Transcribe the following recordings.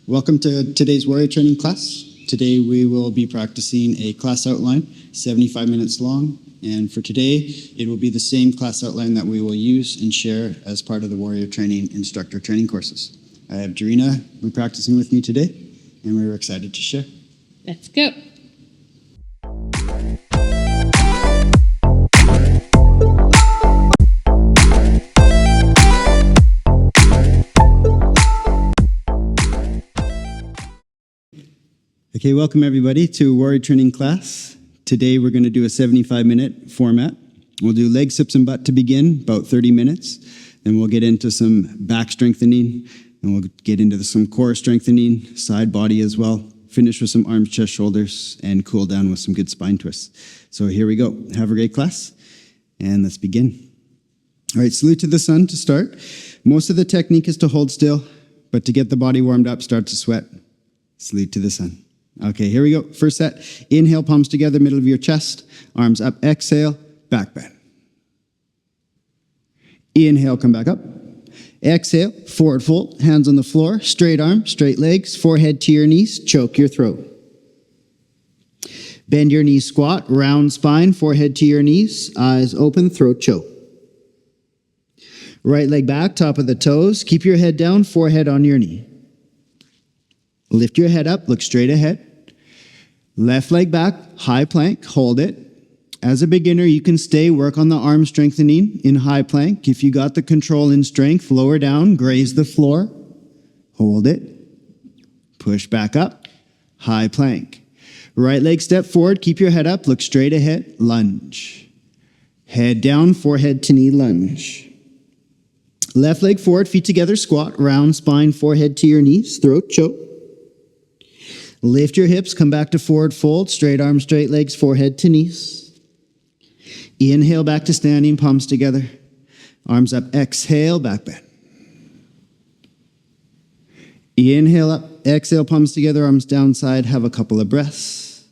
Welcome to today's Warrior Training class. Today we will be practicing a class outline, 75 minutes long. And for today, it will be the same class outline that we will use and share as part of the Warrior Training Instructor Training Courses. I have Jarina practicing with me today, and we're excited to share. Let's go. Okay, welcome everybody to Warrior Training class. Today we're going to do a 75-minute format. We'll do leg, sips, and butt to begin, about 30 minutes. Then we'll get into some back strengthening, and we'll get into some core strengthening, side body as well. Finish with some arms, chest, shoulders, and cool down with some good spine twists. So here we go. Have a great class, and let's begin. All right, salute to the sun to start. Most of the technique is to hold still, but to get the body warmed up, start to sweat. Salute to the sun. Okay, here we go. First set. Inhale, palms together, middle of your chest. Arms up. Exhale, back bend. Inhale, come back up. Exhale, forward fold. Hands on the floor. Straight arm, straight legs. Forehead to your knees. Choke your throat. Bend your knees, squat. Round spine, forehead to your knees. Eyes open, throat choke. Right leg back, top of the toes. Keep your head down, forehead on your knee. Lift your head up, look straight ahead. Left leg back, high plank, hold it. As a beginner, you can stay, work on the arm strengthening in high plank. If you got the control and strength, lower down, graze the floor. Hold it. Push back up, high plank. Right leg step forward, keep your head up, look straight ahead, lunge. Head down, forehead to knee, lunge. Left leg forward, feet together, squat, round spine, forehead to your knees, throat choke. Lift your hips, come back to forward fold, straight arms, straight legs, forehead to knees. Inhale back to standing, palms together. Arms up, exhale, back bend. Inhale up, exhale, palms together, arms down side, have a couple of breaths.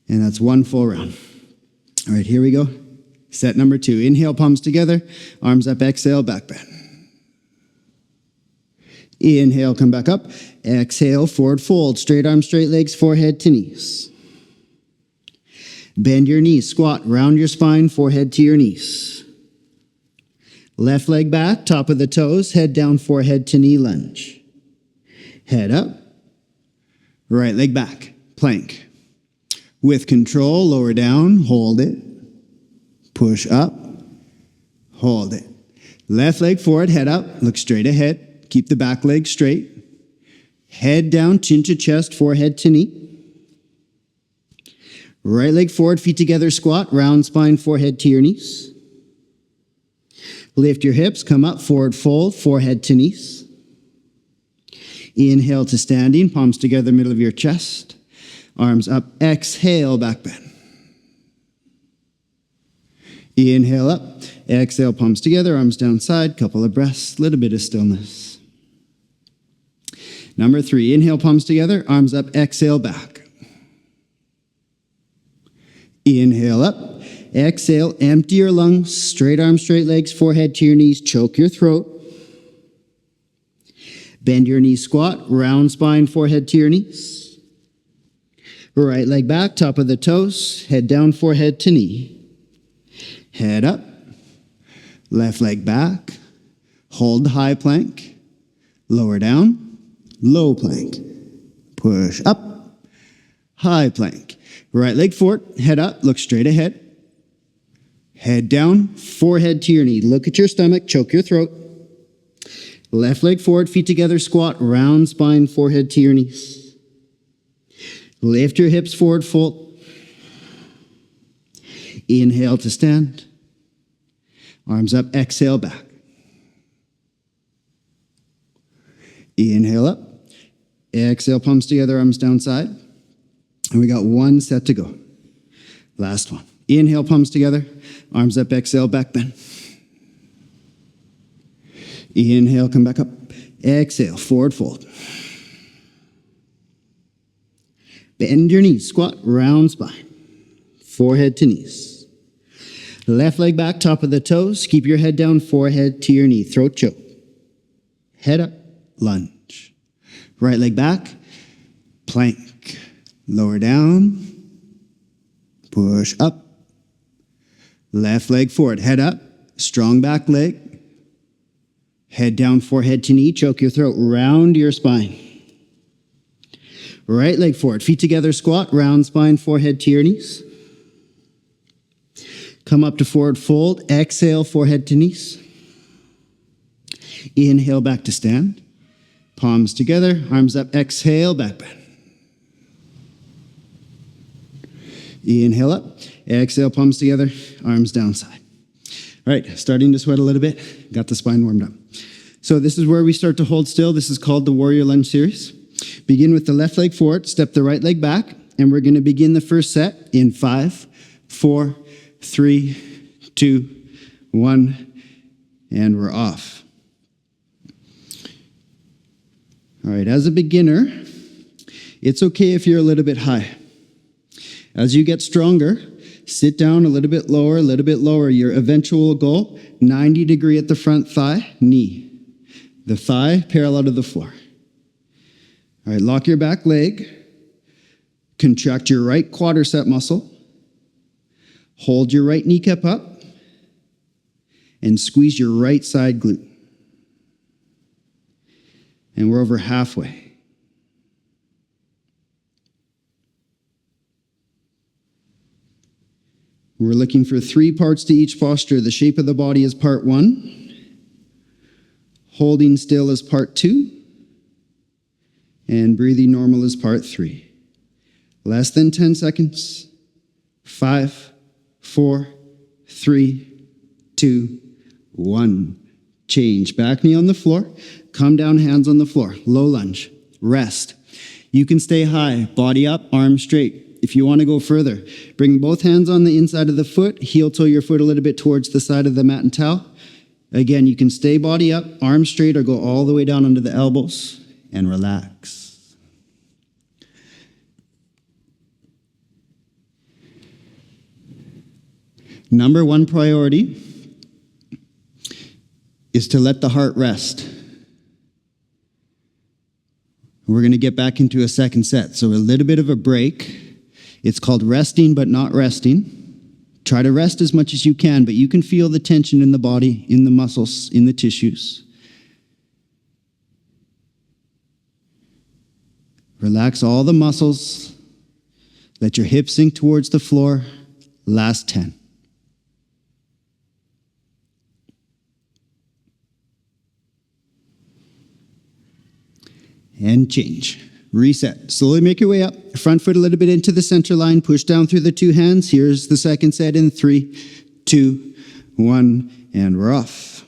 And that's one full round. All right, here we go. Set number 2. Inhale, palms together, arms up, exhale, back bend. Inhale, come back up. Exhale, forward fold. Straight arms, straight legs, forehead to knees. Bend your knees, squat, round your spine, forehead to your knees. Left leg back, top of the toes, head down, forehead to knee, lunge. Head up. Right leg back, plank. With control, lower down, hold it. Push up, hold it. Left leg forward, head up, look straight ahead. Keep the back leg straight. Head down, chin to chest, forehead to knee. Right leg forward, feet together, squat, round spine, forehead to your knees. Lift your hips, come up, forward fold, forehead to knees. Inhale to standing, palms together, middle of your chest. Arms up, exhale, back bend. Inhale up, exhale, palms together, arms down side, couple of breaths, little bit of stillness. Number 3, inhale, palms together, arms up, exhale, back. Inhale up, exhale, empty your lungs, straight arms, straight legs, forehead to your knees, choke your throat. Bend your knees, squat, round spine, forehead to your knees. Right leg back, top of the toes, head down, forehead to knee. Head up, left leg back, hold high plank, lower down, low plank, push up, high plank. Right leg forward, head up, look straight ahead. Head down, forehead to your knee. Look at your stomach, choke your throat. Left leg forward, feet together, squat, round spine, forehead to your knees. Lift your hips forward, fold. Inhale to stand. Arms up, exhale, back. Inhale up. Exhale, palms together, arms down side. And we got one set to go. Last one. Inhale, palms together, arms up, exhale, back bend. Inhale, come back up. Exhale, forward fold. Bend your knees, squat, round spine. Forehead to knees. Left leg back, top of the toes. Keep your head down, forehead to your knee. Throat choke. Head up, lunge. Right leg back, plank. Lower down, push up. Left leg forward, head up, strong back leg. Head down, forehead to knee, choke your throat, round your spine. Right leg forward, feet together, squat, round spine, forehead to your knees. Come up to forward fold, exhale, forehead to knees. Inhale, back to stand. Palms together, arms up, exhale, back bend. Inhale up, exhale, palms together, arms down side. All right, starting to sweat a little bit, got the spine warmed up. So this is where we start to hold still. This is called the Warrior Lunge series. Begin with the left leg forward, step the right leg back, and we're gonna begin the first set in 5, 4, 3, 2, 1, and we're off. All right, as a beginner, it's okay if you're a little bit high. As you get stronger, sit down a little bit lower. Your eventual goal, 90 degree at the front thigh, knee. The thigh parallel to the floor. All right, lock your back leg. Contract your right quadricep muscle. Hold your right kneecap up. And squeeze your right side glute. And we're over halfway. We're looking for 3 parts to each posture. The shape of the body is part 1. Holding still is part 2. And breathing normal is part 3. Less than 10 seconds. 5, 4, 3, 2, 1. Change. Back knee on the floor. Come down, hands on the floor. Low lunge. Rest. You can stay high. Body up, arms straight. If you want to go further, bring both hands on the inside of the foot, heel toe your foot a little bit towards the side of the mat and towel. Again, you can stay body up, arms straight, or go all the way down onto the elbows and relax. Number 1 priority is to let the heart rest. We're going to get back into a second set, so a little bit of a break. It's called resting but not resting. Try to rest as much as you can, but you can feel the tension in the body, in the muscles, in the tissues. Relax all the muscles. Let your hips sink towards the floor. Last 10. And change. Reset. Slowly make your way up. Front foot a little bit into the center line. Push down through the 2 hands. Here's the second set in 3, 2, 1, and we're off.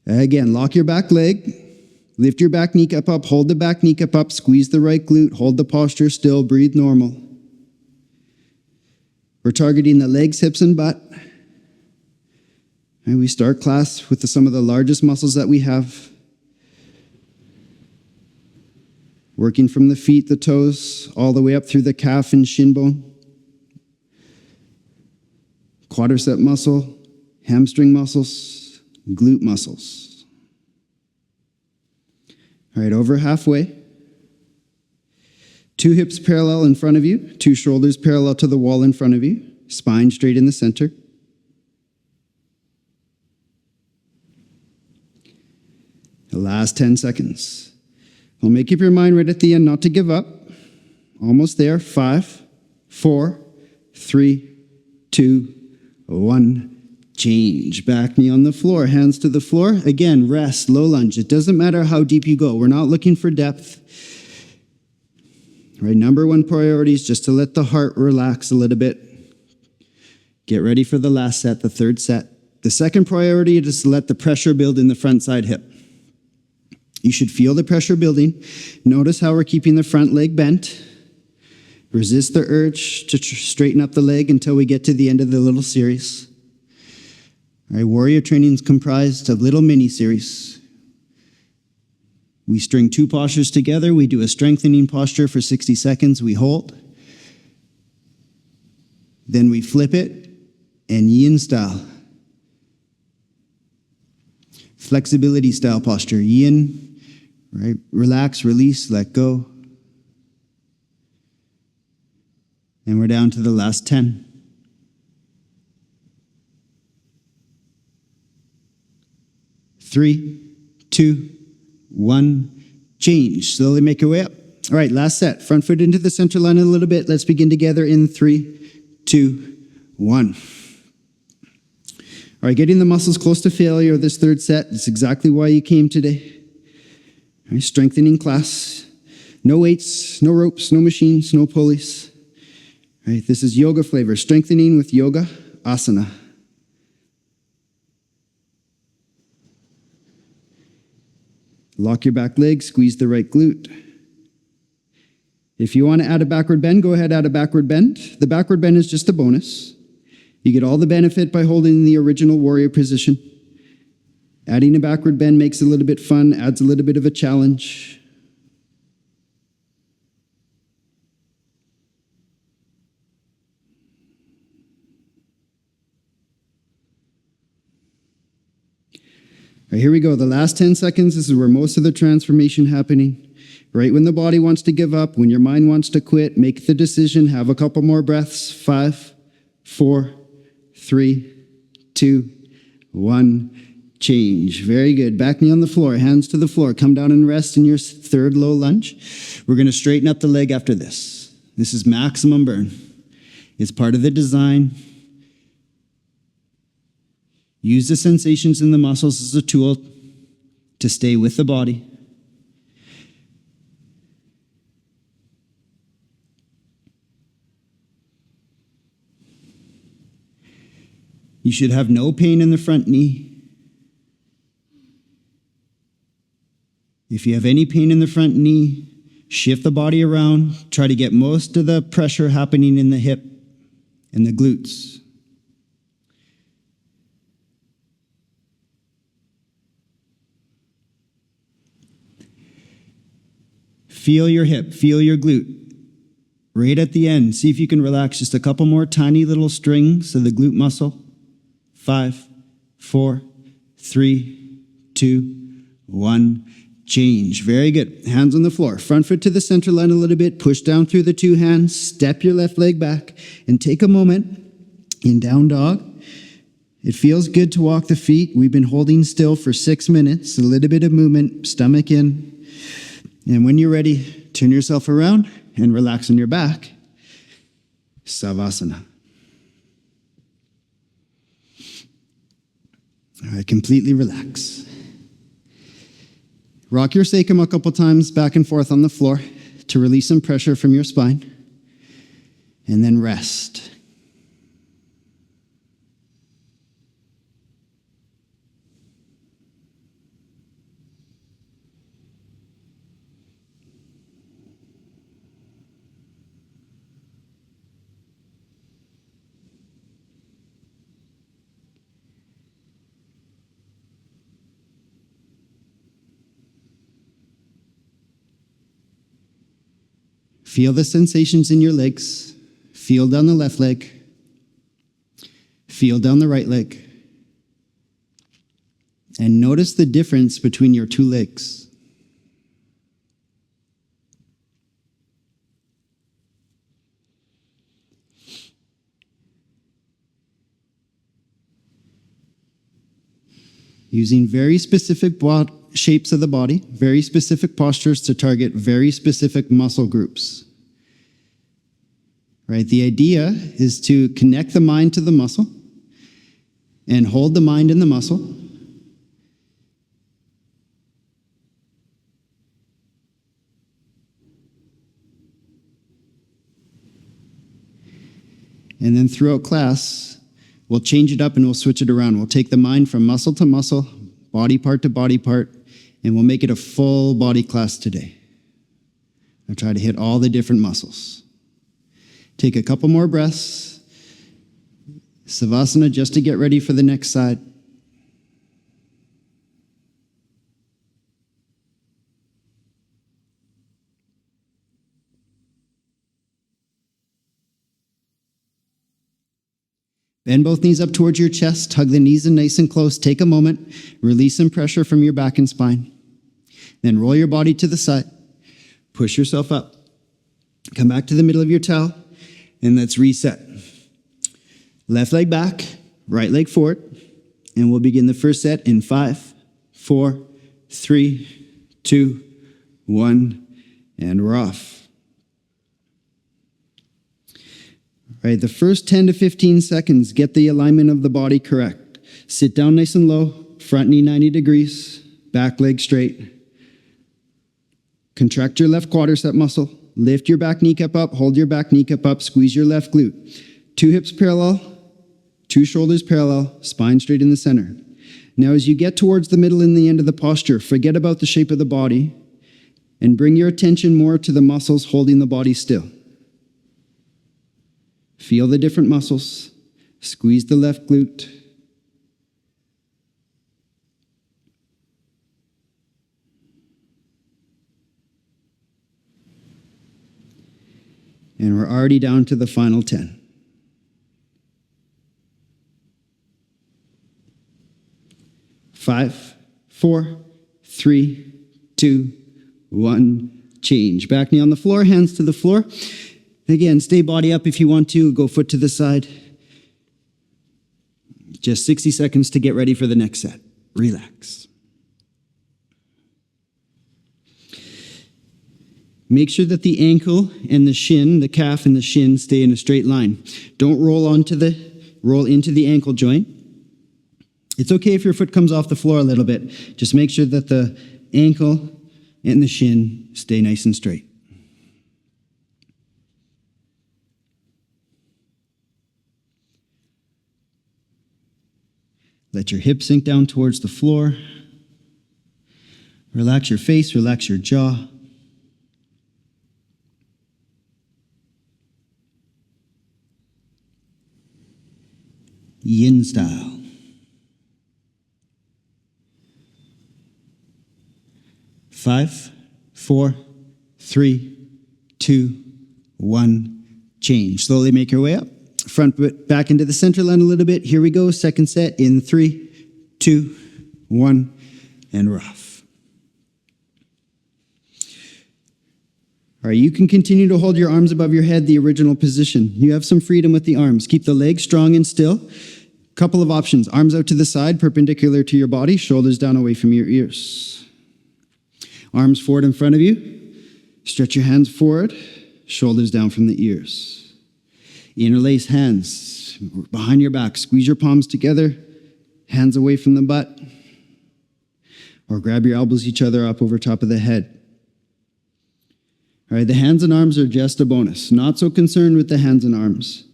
Again, lock your back leg. Lift your back kneecap up. Hold the back kneecap up. Squeeze the right glute. Hold the posture still. Breathe normal. We're targeting the legs, hips, and butt. And we start class with some of the largest muscles that we have. Working from the feet, the toes, all the way up through the calf and shin bone. Quadricep muscle, hamstring muscles, glute muscles. All right, over halfway. 2 hips parallel in front of you, 2 shoulders parallel to the wall in front of you, spine straight in the center. The last 10 seconds. Well, make up your mind right at the end not to give up. Almost there. 5, 4, 3, 2, 1. Change. Back knee on the floor. Hands to the floor. Again, rest. Low lunge. It doesn't matter how deep you go. We're not looking for depth. All right, number 1 priority is just to let the heart relax a little bit. Get ready for the last set, the 3rd set. The second priority is to let the pressure build in the front side hip. You should feel the pressure building. Notice how we're keeping the front leg bent. Resist the urge to straighten up the leg until we get to the end of the little series. All right, Warrior Training is comprised of little mini-series. We string 2 postures together. We do a strengthening posture for 60 seconds. We hold. Then we flip it and yin style. Flexibility style posture. Yin, right? Relax, release, let go. And we're down to the last 10. Three, two, one, change. Slowly make your way up. All right, last set. Front foot into the center line a little bit. Let's begin together in 3, 2, 1. All right, getting the muscles close to failure this third set. That's exactly why you came today. All right, strengthening class. No weights, no ropes, no machines, no pulleys. All right, this is yoga flavor. Strengthening with yoga asana. Lock your back leg, squeeze the right glute. If you want to add a backward bend, go ahead, add a backward bend. The backward bend is just a bonus. You get all the benefit by holding the original warrior position. Adding a backward bend makes it a little bit fun, adds a little bit of a challenge. All right, here we go. The last 10 seconds, this is where most of the transformation happening. Right when the body wants to give up, when your mind wants to quit, make the decision, have a couple more breaths. 5, 4, 3, 2, 1, change. Very good. Back knee on the floor, hands to the floor. Come down and rest in your third low lunge. We're going to straighten up the leg after this. This is maximum burn. It's part of the design. Use the sensations in the muscles as a tool to stay with the body. You should have no pain in the front knee. If you have any pain in the front knee, shift the body around. Try to get most of the pressure happening in the hip and the glutes. Feel your hip, feel your glute. Right at the end, see if you can relax just a couple more tiny little strings of the glute muscle. 5, 4, 3, 2, 1, change. Very good. Hands on the floor. Front foot to the center line a little bit. Push down through the two hands. Step your left leg back and take a moment in down dog. It feels good to walk the feet. We've been holding still for 6 minutes. A little bit of movement, stomach in. And when you're ready, turn yourself around and relax on your back. Savasana. All right, completely relax. Rock your sacrum a couple times back and forth on the floor to release some pressure from your spine. And then rest. Feel the sensations in your legs. Feel down the left leg. Feel down the right leg. And notice the difference between your two legs. Using very specific shapes of the body, very specific postures to target very specific muscle groups. Right? The idea is to connect the mind to the muscle and hold the mind in the muscle. And then throughout class, we'll change it up and we'll switch it around. We'll take the mind from muscle to muscle, body part to body part, and we'll make it a full body class today. I'll try to hit all the different muscles. Take a couple more breaths. Savasana just to get ready for the next side. Bend both knees up towards your chest. Hug the knees in nice and close. Take a moment. Release some pressure from your back and spine. Then roll your body to the side. Push yourself up. Come back to the middle of your towel. And let's reset. Left leg back. Right leg forward. And we'll begin the first set in 5, 4, 3, 2, 1. And we're off. All right, the first 10 to 15 seconds, get the alignment of the body correct. Sit down nice and low, front knee 90 degrees, back leg straight. Contract your left quadricep muscle. Lift your back kneecap up, hold your back kneecap up, squeeze your left glute. 2 hips parallel, 2 shoulders parallel, spine straight in the center. Now as you get towards the middle and the end of the posture, forget about the shape of the body and bring your attention more to the muscles holding the body still. Feel the different muscles. Squeeze the left glute. And we're already down to the final 10. Five, 4, 3, 2, 1. Change. Back knee on the floor, hands to the floor. Again, stay body up if you want to. Go foot to the side. Just 60 seconds to get ready for the next set. Relax. Make sure that the ankle and the shin, the calf and the shin, stay in a straight line. Don't roll into the ankle joint. It's okay if your foot comes off the floor a little bit. Just make sure that the ankle and the shin stay nice and straight. Let your hips sink down towards the floor. Relax your face, relax your jaw. Yin style. 5, 4, 3, 2, 1. Change. Slowly make your way up. Front foot back into the center line a little bit. Here we go. Second set in 3, 2, 1. And we're off. All right, you can continue to hold your arms above your head, the original position. You have some freedom with the arms. Keep the legs strong and still. Couple of options. Arms out to the side, perpendicular to your body, shoulders down away from your ears. Arms forward in front of you. Stretch your hands forward, shoulders down from the ears. Interlace hands behind your back. Squeeze your palms together, hands away from the butt. Or grab your elbows each other up over top of the head. All right, the hands and arms are just a bonus. Not so concerned with the hands and arms.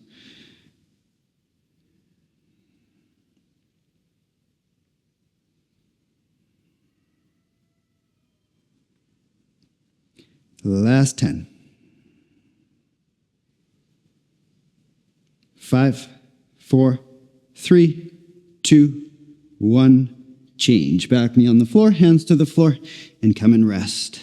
Last 10. 5, 4, 3, 2, 1. Change. Back knee on the floor, hands to the floor, and come and rest.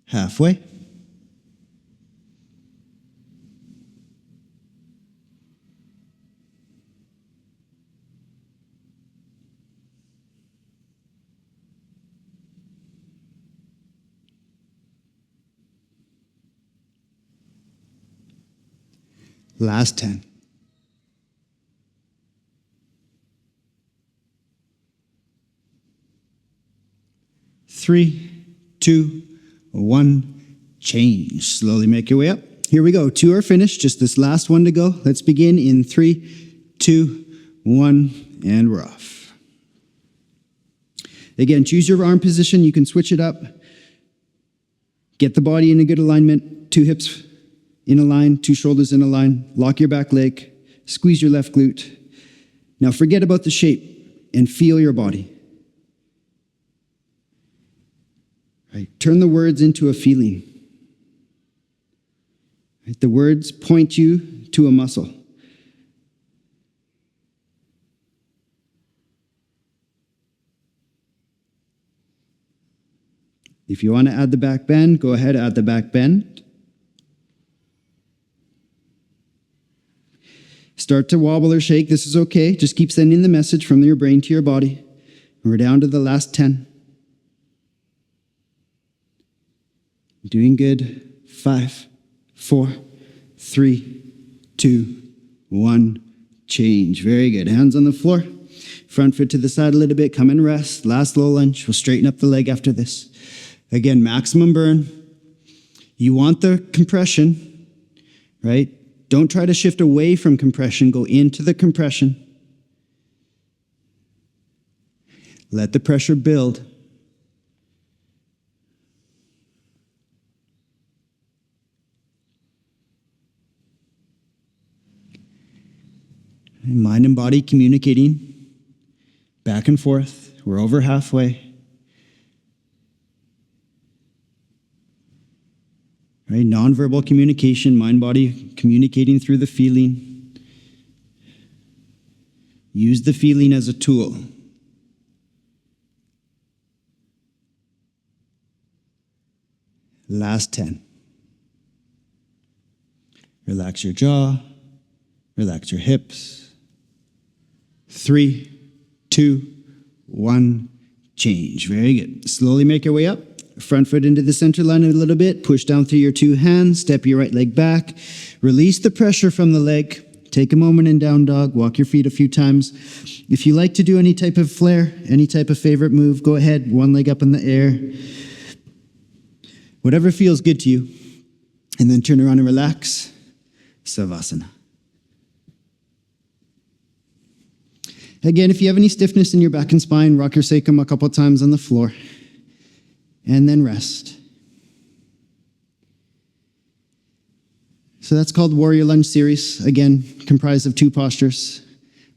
Halfway. Last 10. 3, 2, 1. Change. Slowly make your way up. Here we go. 2 are finished. Just this last one to go. Let's begin in 3, 2, 1, and we're off. Again, choose your arm position. You can switch it up. Get the body in a good alignment. 2 hips in a line, 2 shoulders in a line. Lock your back leg. Squeeze your left glute. Now forget about the shape and feel your body. Right? Turn the words into a feeling. Right? The words point you to a muscle. If you want to add the back bend, go ahead, add the back bend. Start to wobble or shake. This is okay. Just keep sending the message from your brain to your body. We're down to the last 10. Doing good. 5, 4, 3, 2, 1. Change. Very good. Hands on the floor. Front foot to the side a little bit. Come and rest. Last low lunge. We'll straighten up the leg after this. Again, maximum burn. You want the compression, right? Don't try to shift away from compression. Go into the compression. Let the pressure build. Mind and body communicating back and forth. We're over halfway. Right? Nonverbal communication, mind-body communicating through the feeling. Use the feeling as a tool. Last 10. Relax your jaw. Relax your hips. 3, 2, 1. Change. Very good. Slowly make your way up. Front foot into the center line a little bit. Push down through your 2 hands. Step your right leg back. Release the pressure from the leg. Take a moment in down dog. Walk your feet a few times. If you like to do any type of flare, any type of favorite move, go ahead. One leg up in the air. Whatever feels good to you. And then turn around and relax. Savasana. Again, if you have any stiffness in your back and spine, rock your sacrum a couple times on the floor. And then rest. So that's called Warrior Lunge series. Again, comprised of 2 postures.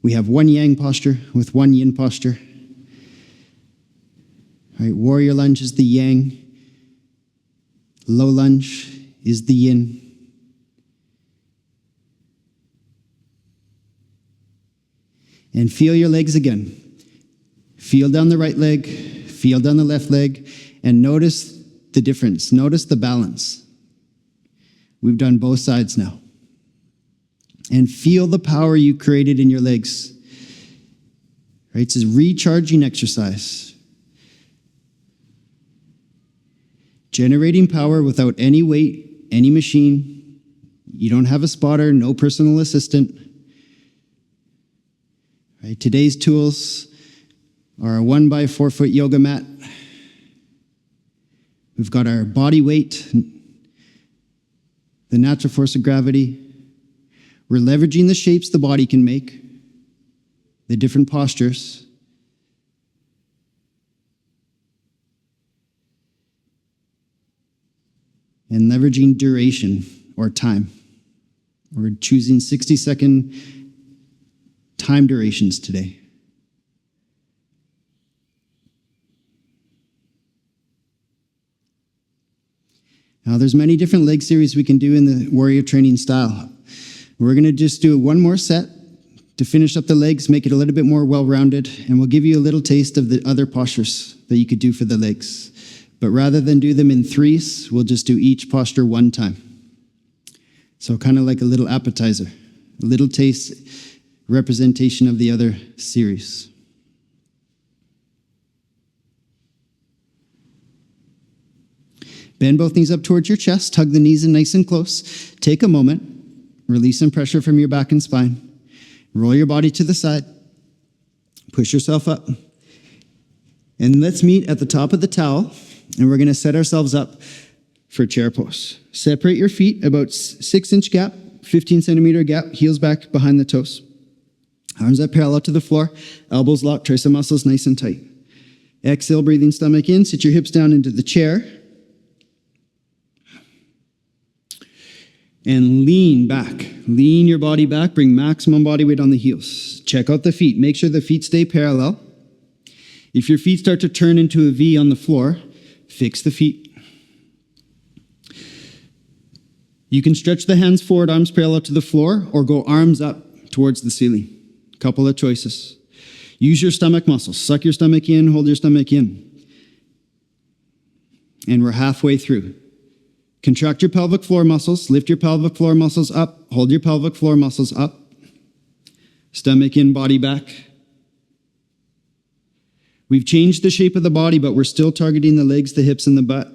We have 1 Yang posture with 1 Yin posture. All right, Warrior Lunge is the Yang. Low Lunge is the Yin. And feel your legs again. Feel down the right leg, feel down the left leg, and notice the difference. Notice the balance. We've done both sides now. And feel the power you created in your legs. Right? It's a recharging exercise. Generating power without any weight, any machine. You don't have a spotter, no personal assistant. Right? Today's tools are a 1x4 foot yoga mat. We've got our body weight, the natural force of gravity. We're leveraging the shapes the body can make, the different postures. And leveraging duration or time. We're choosing 60-second time durations today. Now, there's many different leg series we can do in the warrior training style. We're going to just do 1 more set to finish up the legs, make it a little bit more well-rounded, and we'll give you a little taste of the other postures that you could do for the legs. But rather than do them in 3s, we'll just do each posture 1 time. So kind of like a little appetizer, a little taste, representation of the other series. Bend both knees up towards your chest. Hug the knees in nice and close. Take a moment. Release some pressure from your back and spine. Roll your body to the side. Push yourself up. And let's meet at the top of the towel. And we're going to set ourselves up for chair pose. Separate your feet about 6-inch gap, 15-centimeter gap, heels back behind the toes. Arms up parallel to the floor. Elbows locked, tricep muscles nice and tight. Exhale, breathing stomach in. Sit your hips down into the chair. And lean back. Lean your body back. Bring maximum body weight on the heels. Check out the feet. Make sure the feet stay parallel. If your feet start to turn into a V on the floor, Fix the feet. You can stretch the hands forward, arms parallel to the floor, or go arms up towards the ceiling. Couple of choices. Use your stomach muscles. Suck your stomach in, hold your stomach in. And we're halfway through. Contract your pelvic floor muscles, lift your pelvic floor muscles up, hold your pelvic floor muscles up. Stomach in, body back. We've changed the shape of the body, but we're still targeting the legs, the hips, and the butt.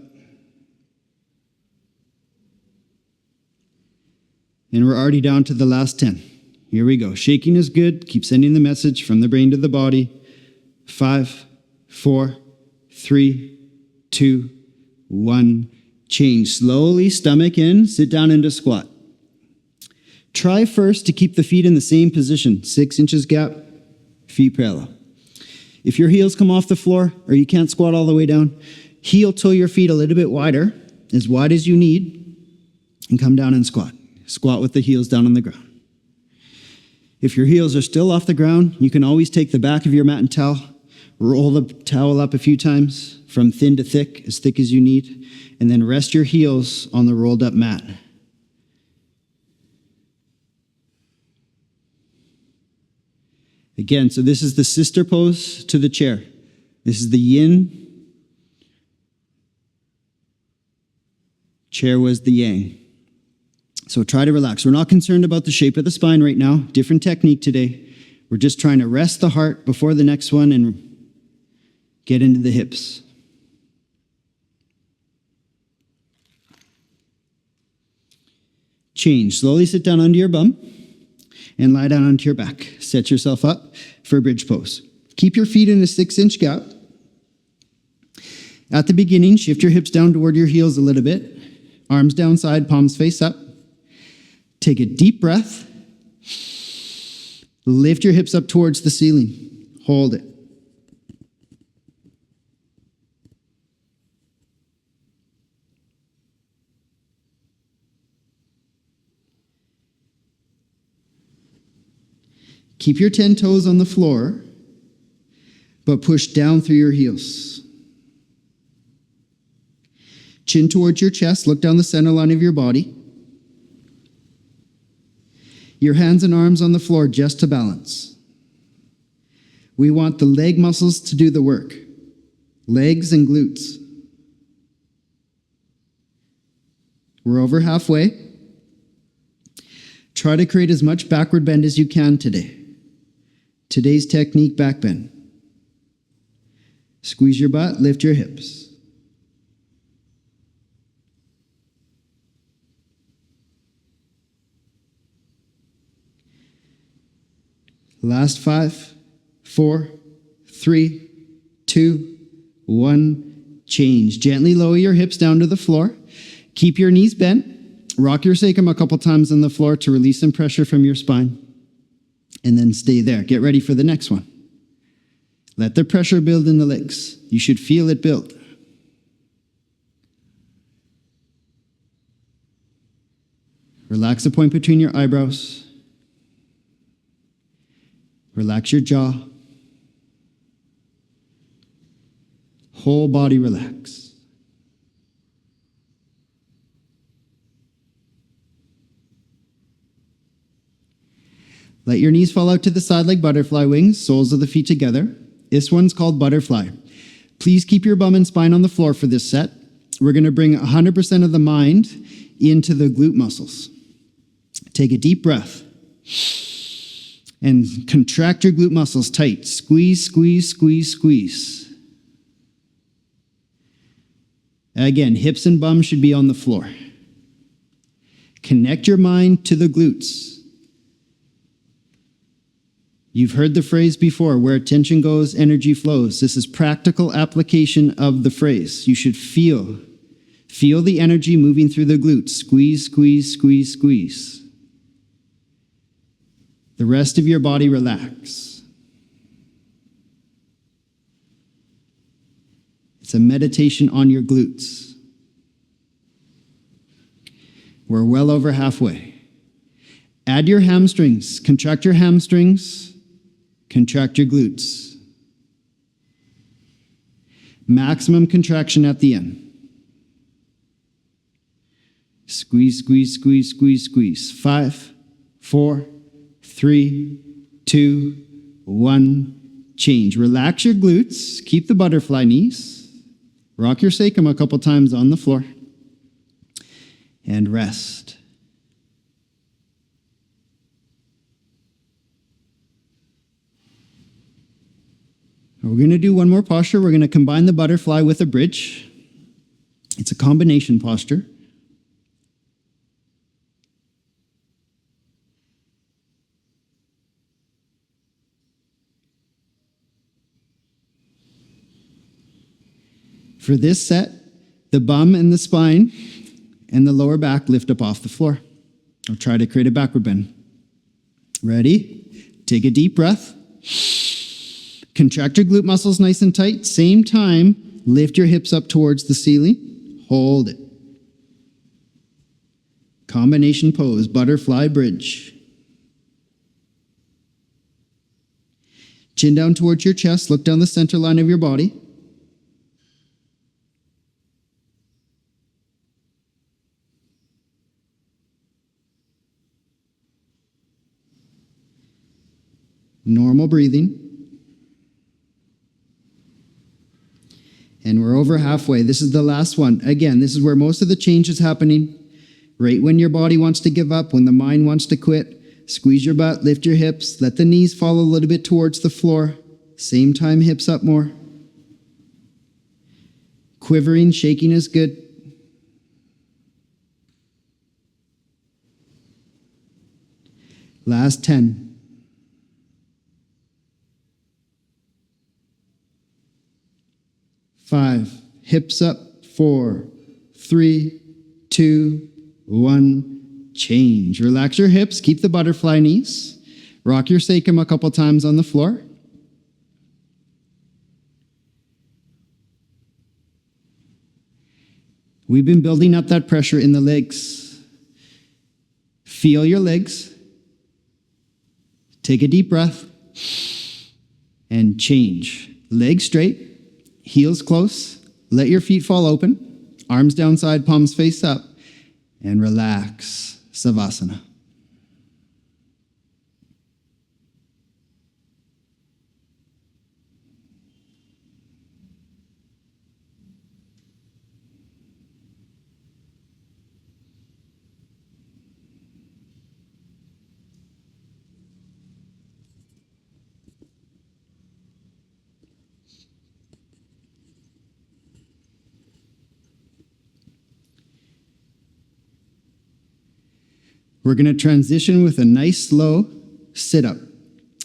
And we're already down to the last 10. Here we go. Shaking is good. Keep sending the message from the brain to the body. 5, 4, 3, 2, 1. Change slowly, stomach in, sit down into squat. Try first to keep the feet in the same position. 6 inches gap, feet parallel. If your heels come off the floor or you can't squat all the way down, heel toe your feet a little bit wider, as wide as you need, and come down and squat. Squat with the heels down on the ground. If your heels are still off the ground, you can always take the back of your mat and towel, roll the towel up a few times from thin to thick as you need, and then rest your heels on the rolled up mat. Again, so this is the sister pose to the chair. This is the yin. Chair was the yang. So try to relax. We're not concerned about the shape of the spine right now. Different technique today. We're just trying to rest the heart before the next one and get into the hips. Change. Slowly sit down onto your bum and lie down onto your back. Set yourself up for a bridge pose. Keep your feet in a 6-inch gap. At the beginning, shift your hips down toward your heels a little bit. Arms downside, palms face up. Take a deep breath. Lift your hips up towards the ceiling. Hold it. Keep your 10 toes on the floor, but push down through your heels. Chin towards your chest, look down the center line of your body. Your hands and arms on the floor just to balance. We want the leg muscles to do the work. Legs and glutes. We're over halfway. Try to create as much backward bend as you can today. Today's technique, back bend. Squeeze your butt, lift your hips. Last 5, 4, 3, 2, 1. Change. Gently lower your hips down to the floor. Keep your knees bent. Rock your sacrum a couple times on the floor to release some pressure from your spine. And then stay there. Get ready for the next one. Let the pressure build in the legs. You should feel it build. Relax the point between your eyebrows. Relax your jaw. Whole body relax. Let your knees fall out to the side like butterfly wings, soles of the feet together. This one's called butterfly. Please keep your bum and spine on the floor for this set. We're going to bring 100% of the mind into the glute muscles. Take a deep breath and contract your glute muscles tight. Squeeze, squeeze, squeeze, squeeze. Again, hips and bum should be on the floor. Connect your mind to the glutes. You've heard the phrase before, where attention goes, energy flows. This is practical application of the phrase. You should feel the energy moving through the glutes. Squeeze, squeeze, squeeze, squeeze. The rest of your body relax. It's a meditation on your glutes. We're well over halfway. Add your hamstrings. Contract your hamstrings. Contract your glutes. Maximum contraction at the end. Squeeze, squeeze, squeeze, squeeze, squeeze. 5, 4, 3, 2, 1. Change. Relax your glutes. Keep the butterfly knees. Rock your sacrum a couple times on the floor. And rest. We're going to do one more posture. We're going to combine the butterfly with a bridge. It's a combination posture. For this set, the bum and the spine and the lower back lift up off the floor. I'll try to create a backward bend. Ready? Take a deep breath. Contract your glute muscles nice and tight. Same time, lift your hips up towards the ceiling. Hold it. Combination pose, butterfly bridge. Chin down towards your chest. Look down the center line of your body. Normal breathing. And we're over halfway. This is the last one. Again, this is where most of the change is happening. Right when your body wants to give up, when the mind wants to quit, squeeze your butt, lift your hips, let the knees fall a little bit towards the floor. Same time, hips up more. Quivering, shaking is good. Last 10. 5, hips up, 4, 3, 2, 1, change. Relax your hips, keep the butterfly knees. Rock your sacrum a couple times on the floor. We've been building up that pressure in the legs. Feel your legs. Take a deep breath and change. Legs straight. Heels close, let your feet fall open, arms downside, palms face up, and relax, Savasana. We're going to transition with a nice slow sit-up.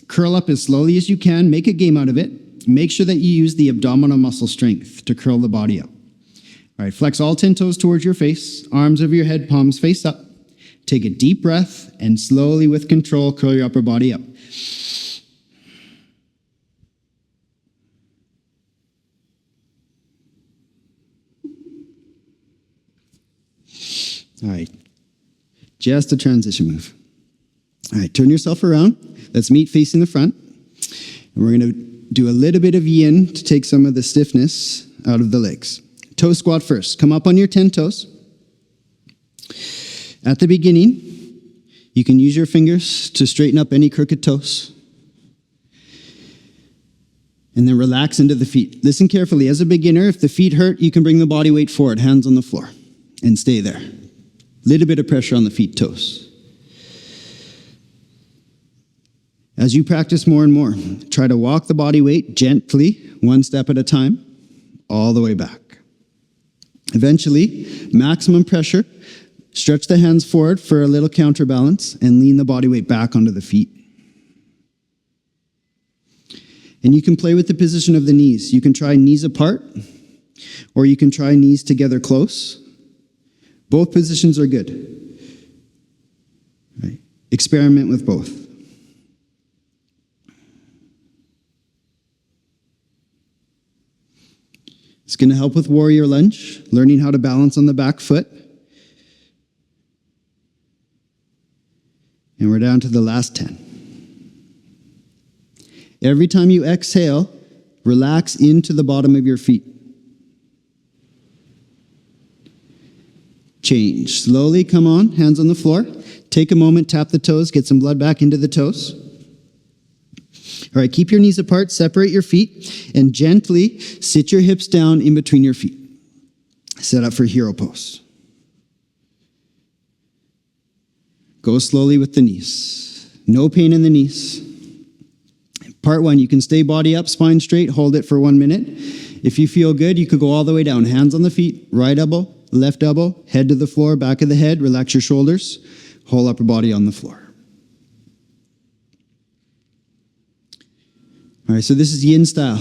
Curl up as slowly as you can. Make a game out of it. Make sure that you use the abdominal muscle strength to curl the body up. All right, flex all 10 toes towards your face. Arms over your head, palms face up. Take a deep breath and slowly with control curl your upper body up. All right. Just a transition move. All right, turn yourself around. Let's meet facing the front. And we're going to do a little bit of yin to take some of the stiffness out of the legs. Toe squat first. Come up on your 10 toes. At the beginning, you can use your fingers to straighten up any crooked toes. And then relax into the feet. Listen carefully. As a beginner, if the feet hurt, you can bring the body weight forward, hands on the floor, and stay there. Little bit of pressure on the feet, toes. As you practice more and more, try to walk the body weight gently, one step at a time, all the way back. Eventually, maximum pressure, stretch the hands forward for a little counterbalance and lean the body weight back onto the feet. And you can play with the position of the knees. You can try knees apart, or you can try knees together close. Both positions are good. Right. Experiment with both. It's going to help with warrior lunge, learning how to balance on the back foot. And we're down to the last 10. Every time you exhale, relax into the bottom of your feet. change. Slowly come on, hands on the floor. Take a moment, tap the toes, get some blood back into the toes. All right, keep your knees apart, separate your feet, and gently sit your hips down in between your feet. Set up for hero pose. Go slowly with the knees. No pain in the knees. Part 1, you can stay body up, spine straight, hold it for 1 minute. If you feel good, you could go all the way down. Hands on the feet, right elbow, left elbow, head to the floor, back of the head, relax your shoulders, whole upper body on the floor. All right, so this is yin style.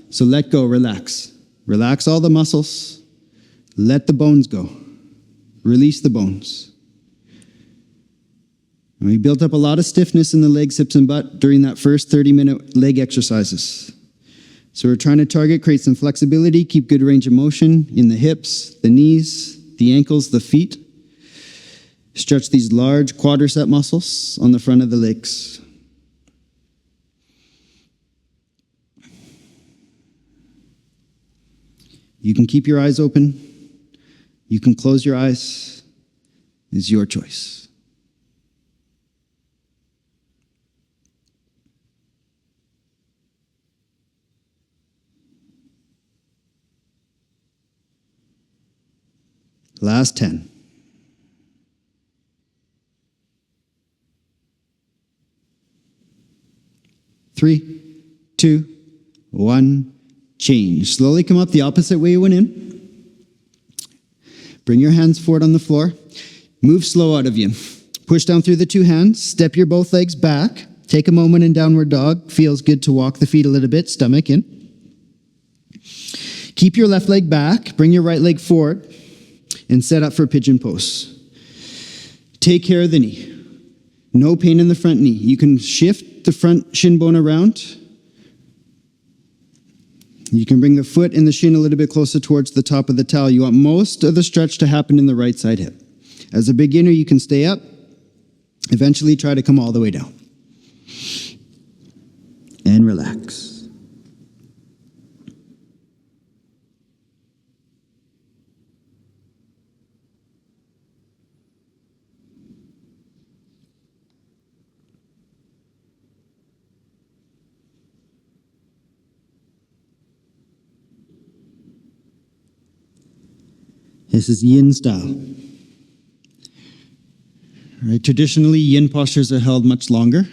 So let go, relax. Relax all the muscles. Let the bones go. Release the bones. And we built up a lot of stiffness in the legs, hips, and butt during that first 30-minute leg exercises. So we're trying to target, create some flexibility, keep good range of motion in the hips, the knees, the ankles, the feet. Stretch these large quadricep muscles on the front of the legs. You can keep your eyes open. You can close your eyes. It's your choice. Last 10. 3, 2, 1. Change. Slowly come up the opposite way you went in. Bring your hands forward on the floor. Move slow out of yin. Push down through the 2 hands. Step your both legs back. Take a moment in downward dog. Feels good to walk the feet a little bit. Stomach in. Keep your left leg back. Bring your right leg forward. And set up for pigeon pose. Take care of the knee. No pain in the front knee. You can shift the front shin bone around. You can bring the foot and the shin a little bit closer towards the top of the towel. You want most of the stretch to happen in the right side hip. As a beginner, you can stay up. Eventually, try to come all the way down. And relax. This is yin style. All right, traditionally, yin postures are held much longer.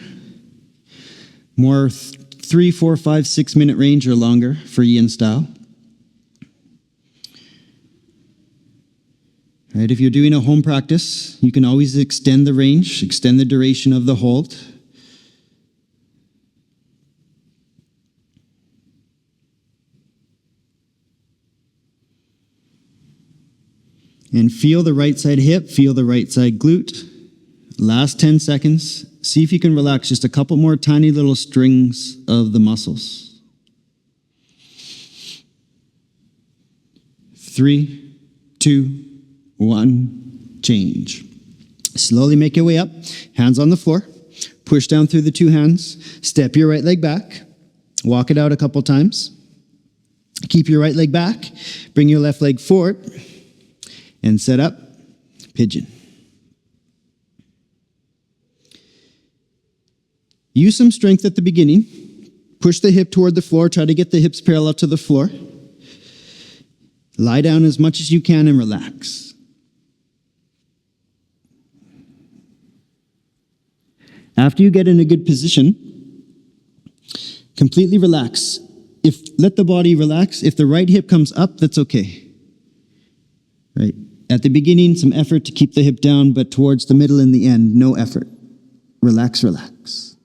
More 3, 4, 5, 6 minute range or longer for yin style. All right, if you're doing a home practice, you can always extend the range, extend the duration of the hold. And feel the right side hip, feel the right side glute. Last 10 seconds. See if you can relax just a couple more tiny little strings of the muscles. 3, 2, 1, change. Slowly make your way up. Hands on the floor. Push down through the 2 hands. Step your right leg back. Walk it out a couple times. Keep your right leg back. Bring your left leg forward. And set up, pigeon. Use some strength at the beginning. Push the hip toward the floor. Try to get the hips parallel to the floor. Lie down as much as you can and relax. After you get in a good position, completely relax. Let the body relax. If the right hip comes up, that's okay. Right? At the beginning, some effort to keep the hip down, but towards the middle and the end, no effort. Relax, relax.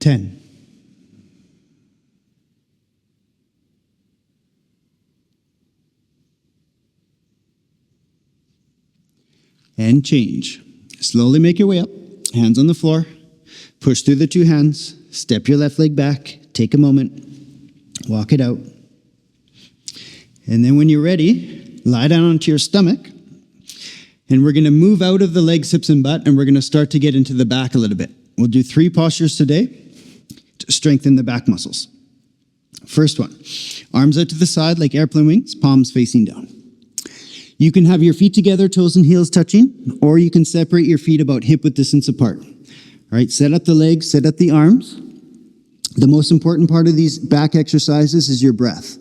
10. And change. Slowly make your way up. Hands on the floor. Push through the two hands. Step your left leg back. Take a moment. Walk it out. And then when you're ready, lie down onto your stomach. And we're going to move out of the legs, hips, and butt, and we're going to start to get into the back a little bit. We'll do 3 postures today to strengthen the back muscles. First one, arms out to the side like airplane wings, palms facing down. You can have your feet together, toes and heels touching, or you can separate your feet about hip-width distance apart. All right, set up the legs, set up the arms. The most important part of these back exercises is your breath.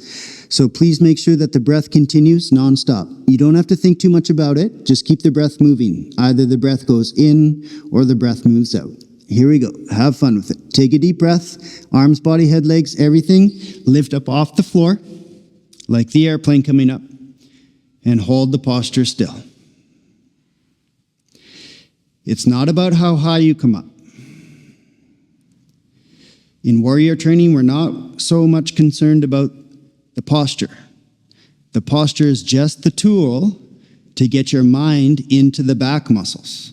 So please make sure that the breath continues nonstop. You don't have to think too much about it. Just keep the breath moving. Either the breath goes in or the breath moves out. Here we go. Have fun with it. Take a deep breath. Arms, body, head, legs, everything. Lift up off the floor like the airplane coming up. And hold the posture still. It's not about how high you come up. In warrior training, we're not so much concerned about the posture. The posture is just the tool to get your mind into the back muscles.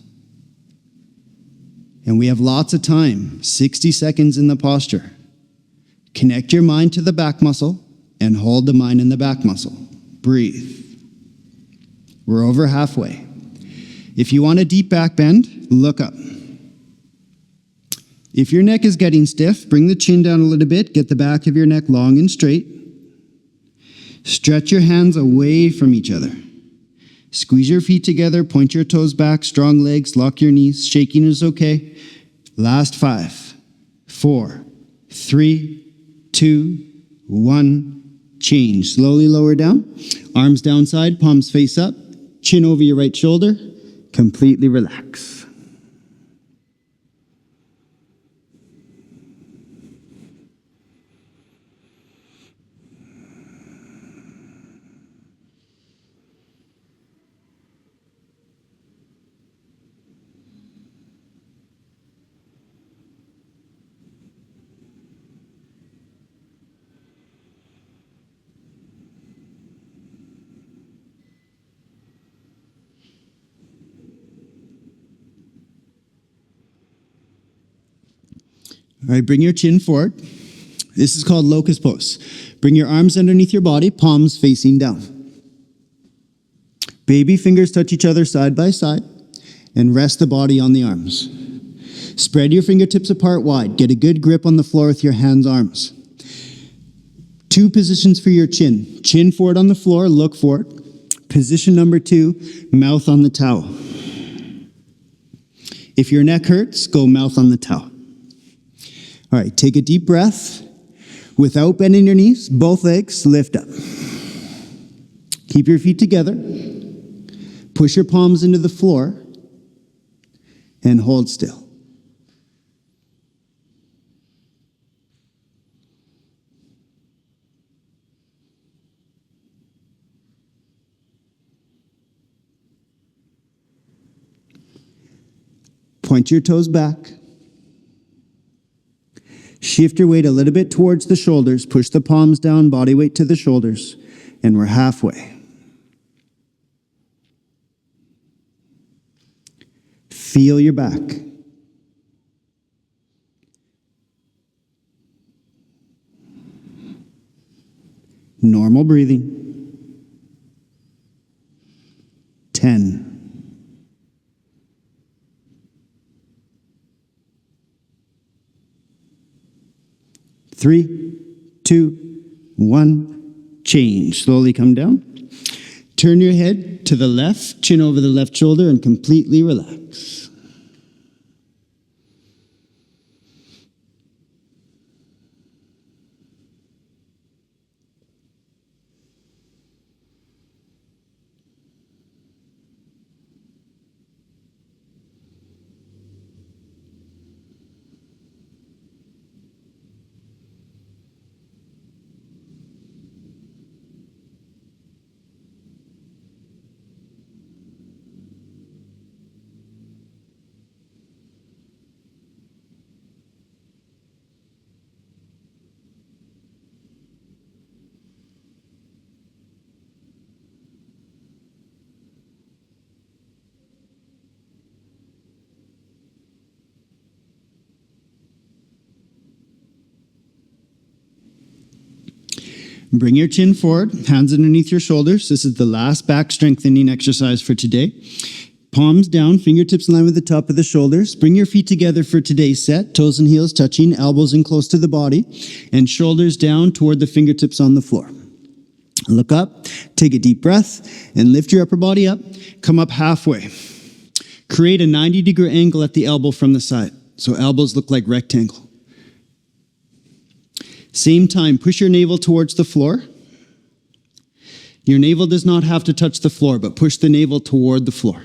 And we have lots of time, 60 seconds in the posture. Connect your mind to the back muscle and hold the mind in the back muscle. Breathe. We're over halfway. If you want a deep back bend, look up. If your neck is getting stiff, bring the chin down a little bit. Get the back of your neck long and straight. Stretch your hands away from each other. Squeeze your feet together, point your toes back, strong legs, lock your knees. Shaking is okay. Last 5, 4, 3, 2, 1. Change. Slowly lower down. Arms downside, palms face up. Chin over your right shoulder. Completely relax. All right, bring your chin forward. This is called Locust pose. Bring your arms underneath your body, palms facing down. Baby fingers touch each other side by side, and rest the body on the arms. Spread your fingertips apart wide. Get a good grip on the floor with your hands, arms. 2 positions for your chin. Chin forward on the floor, look forward. Position number 2, mouth on the towel. If your neck hurts, go mouth on the towel. All right, take a deep breath. Without bending your knees, both legs lift up. Keep your feet together. Push your palms into the floor and hold still. Point your toes back. Shift your weight a little bit towards the shoulders. Push the palms down, body weight to the shoulders, and we're halfway. Feel your back. Normal breathing. 10. 3, 2, 1, change. Slowly come down. Turn your head to the left, chin over the left shoulder, and completely relax. Bring your chin forward, hands underneath your shoulders. This is the last back strengthening exercise for today. Palms down, fingertips in line with the top of the shoulders. Bring your feet together for today's set. Toes and heels touching, elbows in close to the body, and shoulders down toward the fingertips on the floor. Look up, take a deep breath, and lift your upper body up. Come up halfway. Create a 90-degree angle at the elbow from the side. So elbows look like rectangle. Same time, push your navel towards the floor. Your navel does not have to touch the floor, but push the navel toward the floor.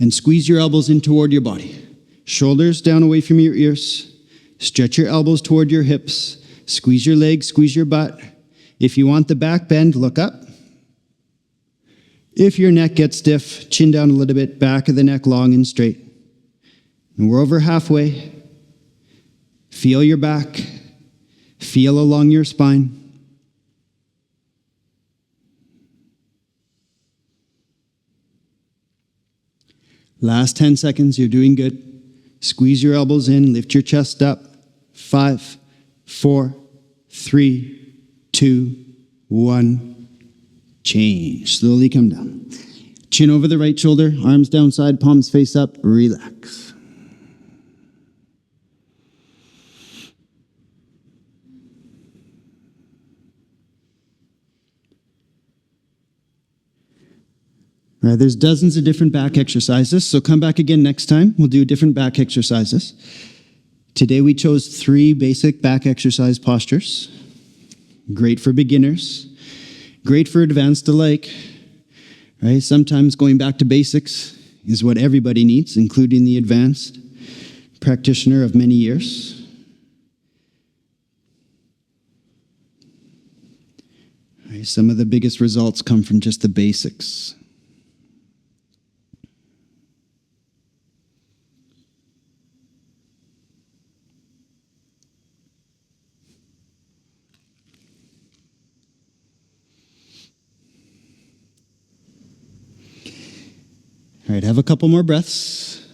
And squeeze your elbows in toward your body. Shoulders down away from your ears. Stretch your elbows toward your hips. Squeeze your legs, squeeze your butt. If you want the back bend, look up. If your neck gets stiff, chin down a little bit, back of the neck long and straight. And we're over halfway. Feel your back. Feel along your spine. Last 10 seconds, you're doing good. Squeeze your elbows in, lift your chest up. 5, 4, 3, 2, 1. Change. Slowly come down. Chin over the right shoulder, arms down side, palms face up. Relax. All right, there's dozens of different back exercises, so come back again next time. We'll do different back exercises. Today we chose 3 basic back exercise postures. Great for beginners. Great for advanced alike. Right? Sometimes going back to basics is what everybody needs, including the advanced practitioner of many years. Right, some of the biggest results come from just the basics. All right, have a couple more breaths.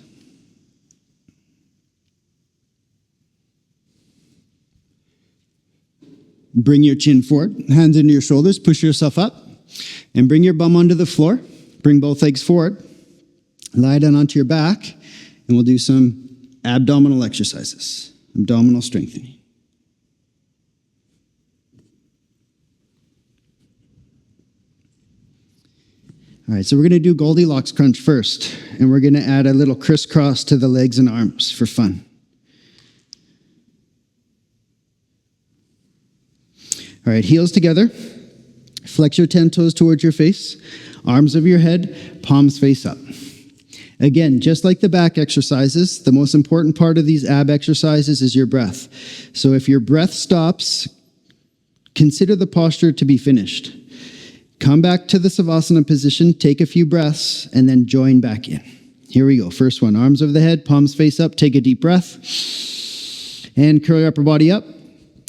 Bring your chin forward, hands into your shoulders, push yourself up, and bring your bum onto the floor. Bring both legs forward. Lie down onto your back, and we'll do some abdominal exercises, abdominal strengthening. All right, so we're going to do Goldilocks crunch first, and we're going to add a little crisscross to the legs and arms for fun. All right, heels together. Flex your 10 toes towards your face. Arms over your head, palms face up. Again, just like the back exercises, the most important part of these ab exercises is your breath. So if your breath stops, consider the posture to be finished. Come back to the Savasana position, take a few breaths, and then join back in. Here we go. First one, arms over the head, palms face up. Take a deep breath. And curl your upper body up.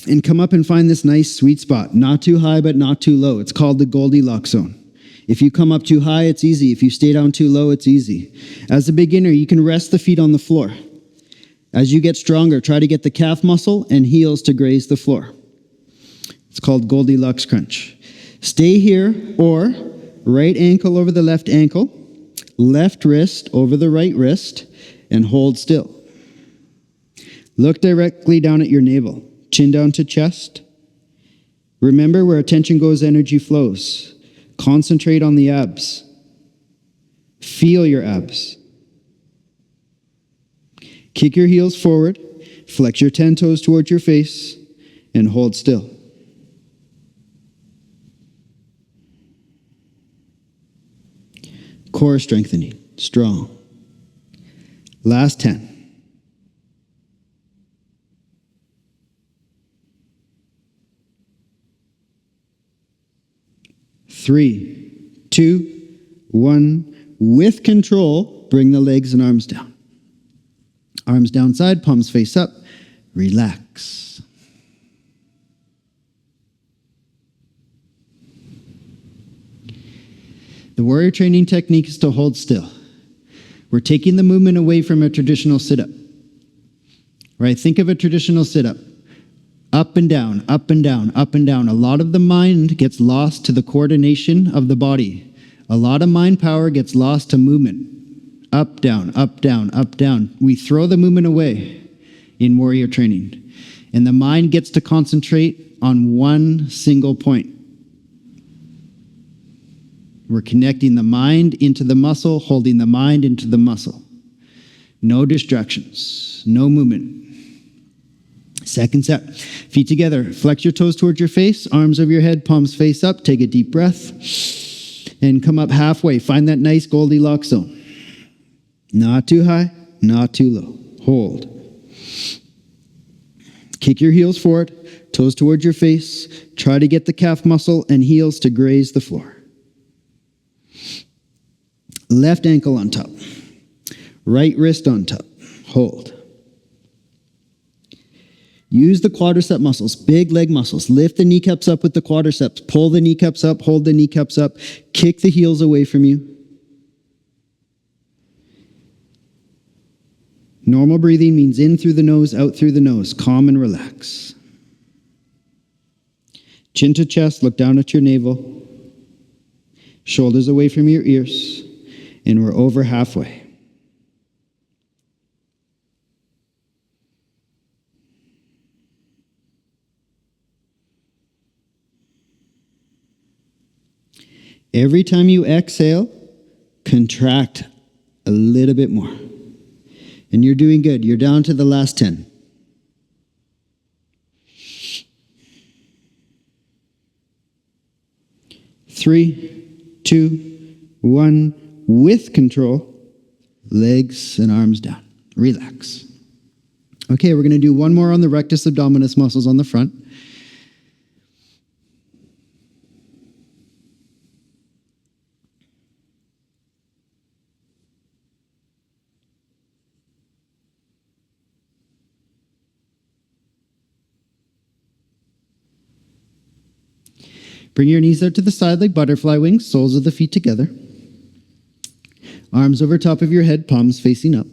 And come up and find this nice sweet spot. Not too high, but not too low. It's called the Goldilocks zone. If you come up too high, it's easy. If you stay down too low, it's easy. As a beginner, you can rest the feet on the floor. As you get stronger, try to get the calf muscle and heels to graze the floor. It's called Goldilocks crunch. Stay here, or right ankle over the left ankle, left wrist over the right wrist, and hold still. Look directly down at your navel, chin down to chest. Remember, where attention goes, energy flows. Concentrate on the abs. Feel your abs. Kick your heels forward, flex your 10 toes towards your face, and hold still. Core strengthening, strong. Last 10. Three, 2, 1. With control, bring the legs and arms down. Arms down side, palms face up. Relax. The warrior training technique is to hold still. We're taking the movement away from a traditional sit-up. Right? Think of a traditional sit-up. Up up and down, up and down, up and down. A lot of the mind gets lost to the coordination of the body. A lot of mind power gets lost to movement. Up, down, up, down, up, down. We throw the movement away in warrior training. And the mind gets to concentrate on one single point. We're connecting the mind into the muscle, holding the mind into the muscle. No distractions, no movement. Second set, feet together. Flex your toes towards your face, arms over your head, palms face up. Take a deep breath and come up halfway. Find that nice Goldilocks zone. Not too high, not too low. Hold. Kick your heels forward, toes towards your face. Try to get the calf muscle and heels to graze the floor. Left ankle on top. Right wrist on top. Hold. Use the quadricep muscles, big leg muscles. Lift the kneecaps up with the quadriceps. Pull the kneecaps up, hold the kneecaps up. Kick the heels away from you. Normal breathing means in through the nose, out through the nose. Calm and relax. Chin to chest, look down at your navel. Shoulders away from your ears. And we're over halfway. Every time you exhale, contract a little bit more. And you're doing good. You're down to the last 10. Three, two, one. With control, legs and arms down. Relax. Okay, we're going to do one more on the rectus abdominis muscles on the front. Bring your knees out to the side like butterfly wings, soles of the feet together. Arms over top of your head, palms facing up.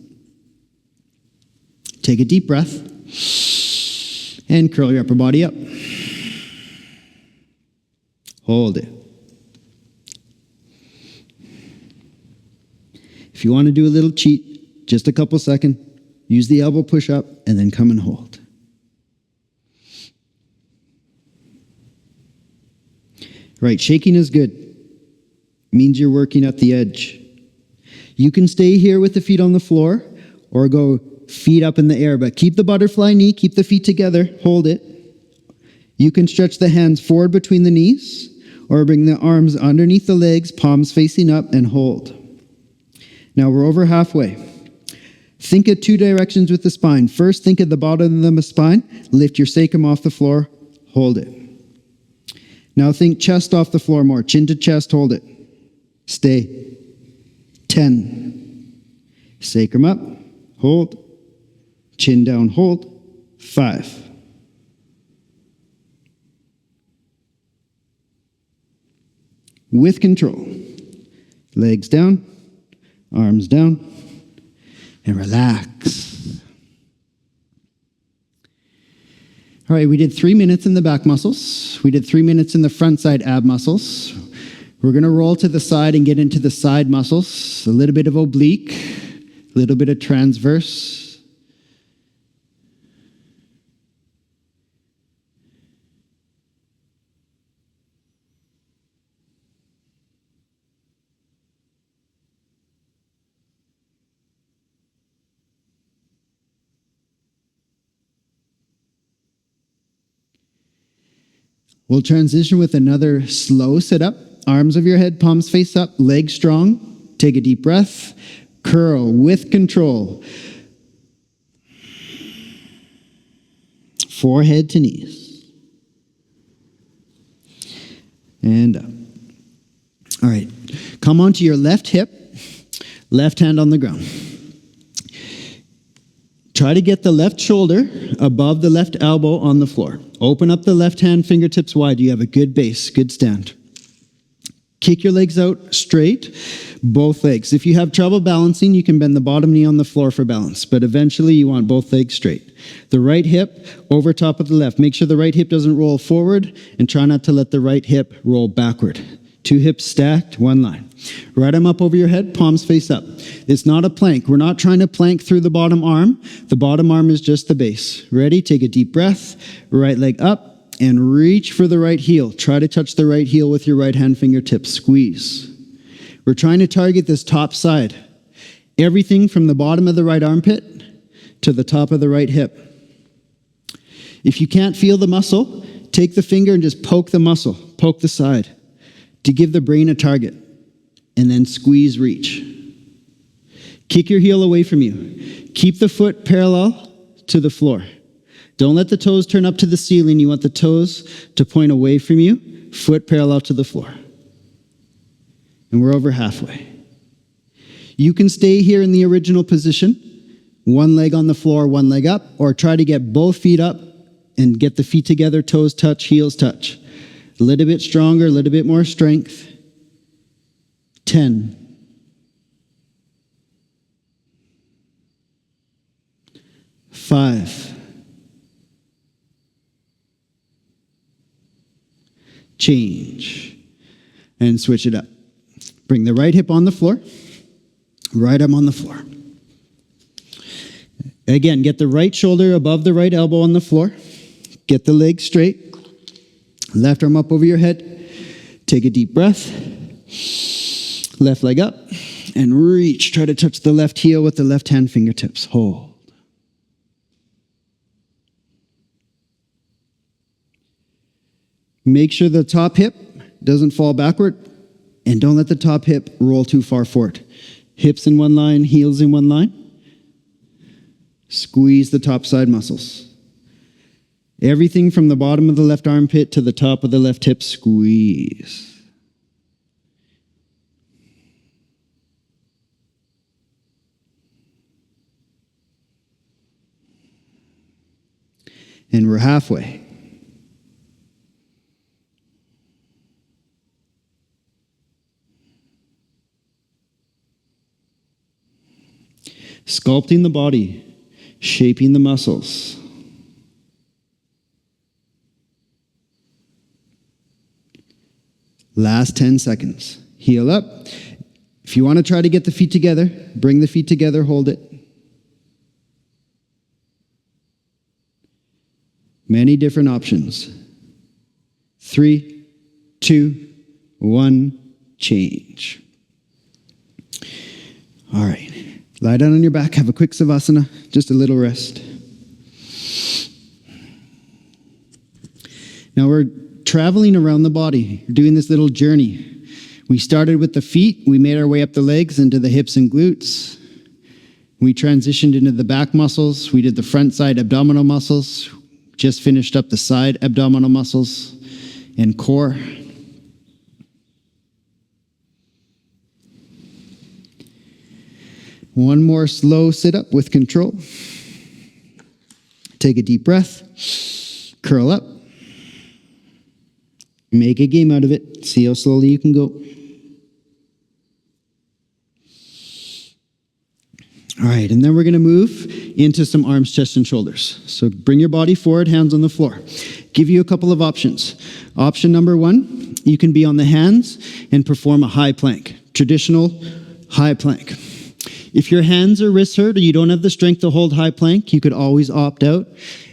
Take a deep breath and curl your upper body up. Hold it. If you want to do a little cheat, just a couple seconds, use the elbow push up and then come and hold. Right, shaking is good. Means you're working at the edge. You can stay here with the feet on the floor or go feet up in the air, but keep the butterfly knee, keep the feet together, hold it. You can stretch the hands forward between the knees or bring the arms underneath the legs, palms facing up, and hold. Now we're over halfway. Think of two directions with the spine. First, think of the bottom of the spine. Lift your sacrum off the floor, hold it. Now think chest off the floor more. Chin to chest, hold it. Stay. 10. Sacrum up, hold. Chin down, hold. 5. With control. Legs down, arms down, and relax. All right, we did 3 minutes in the back muscles. We did 3 minutes in the front side ab muscles. We're going to roll to the side and get into the side muscles. A little bit of oblique, a little bit of transverse. We'll transition with another slow sit-up. Arms over your head, palms face up, legs strong. Take a deep breath. Curl with control. Forehead to knees. And up. All right. Come onto your left hip, left hand on the ground. Try to get the left shoulder above the left elbow on the floor. Open up the left hand, fingertips wide. You have a good base, good stand. Kick your legs out straight, both legs. If you have trouble balancing, you can bend the bottom knee on the floor for balance, but eventually you want both legs straight. The right hip over top of the left. Make sure the right hip doesn't roll forward, and try not to let the right hip roll backward. 2 hips stacked, 1 line. Right arm up over your head, palms face up. It's not a plank. We're not trying to plank through the bottom arm. The bottom arm is just the base. Ready? Take a deep breath. Right leg up. And reach for the right heel. Try to touch the right heel with your right hand fingertips. Squeeze. We're trying to target this top side. Everything from the bottom of the right armpit to the top of the right hip. If you can't feel the muscle, take the finger and just poke the muscle. Poke the side to give the brain a target. And then squeeze, reach. Kick your heel away from you. Keep the foot parallel to the floor. Don't let the toes turn up to the ceiling. You want the toes to point away from you, foot parallel to the floor. And we're over halfway. You can stay here in the original position, 1 leg on the floor, 1 leg up, or try to get both feet up and get the feet together, toes touch, heels touch. A little bit stronger, a little bit more strength. 10. 5. Change. And switch it up. Bring the right hip on the floor. Right arm on the floor. Again, get the right shoulder above the right elbow on the floor. Get the leg straight. Left arm up over your head. Take a deep breath. Left leg up. And reach. Try to touch the left heel with the left hand fingertips. Hold. Make sure the top hip doesn't fall backward, and don't let the top hip roll too far forward. Hips in 1 line, heels in 1 line. Squeeze the top side muscles. Everything from the bottom of the left armpit to the top of the left hip, squeeze. And we're halfway. Sculpting the body, shaping the muscles. Last 10 seconds. Heel up. If you want to try to get the feet together, bring the feet together, hold it. Many different options. 3, 2, 1, change. All right. Lie down on your back, have a quick Savasana, just a little rest. Now we're traveling around the body, we're doing this little journey. We started with the feet, we made our way up the legs into the hips and glutes. We transitioned into the back muscles, we did the front side abdominal muscles, just finished up the side abdominal muscles and core. One more slow sit-up with control. Take a deep breath. Curl up. Make a game out of it. See how slowly you can go. All right, and then we're going to move into some arms, chest, and shoulders. So bring your body forward, hands on the floor. Give you a couple of options. Option number 1, you can be on the hands and perform a high plank. Traditional high plank. If your hands or wrists hurt or you don't have the strength to hold high plank, you could always opt out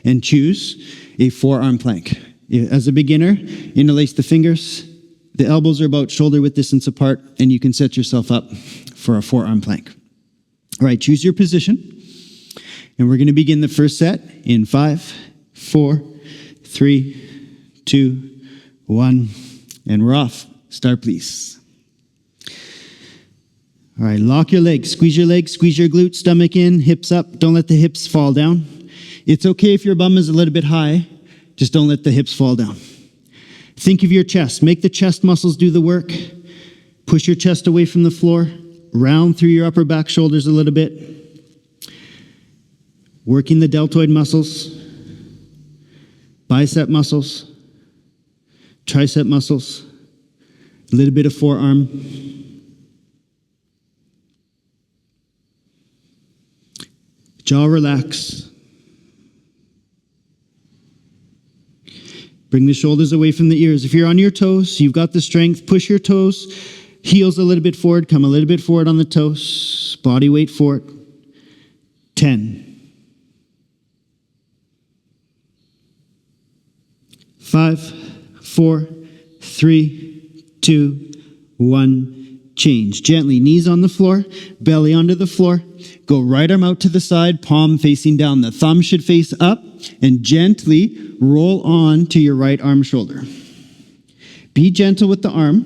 and choose a forearm plank. As a beginner, interlace the fingers. The elbows are about shoulder width distance apart, and you can set yourself up for a forearm plank. All right, choose your position. And we're going to begin the first set in 5, 4, 3, 2, 1, and we're off. Start, please. All right, lock your legs, squeeze your glutes, stomach in, hips up. Don't let the hips fall down. It's okay if your bum is a little bit high, just don't let the hips fall down. Think of your chest. Make the chest muscles do the work. Push your chest away from the floor. Round through your upper back shoulders a little bit. Working the deltoid muscles, bicep muscles, tricep muscles, A little bit of forearm. Jaw relax. Bring the shoulders away from the ears. If you're on your toes, you've got the strength, push your toes, heels a little bit forward, come a little bit forward on the toes, body weight forward. 10. 5, 4, 3, 2, 1. Change. Gently, knees on the floor, belly onto the floor. Go right arm out to the side, palm facing down. The thumb should face up, and gently roll on to your right arm shoulder. Be gentle with the arm.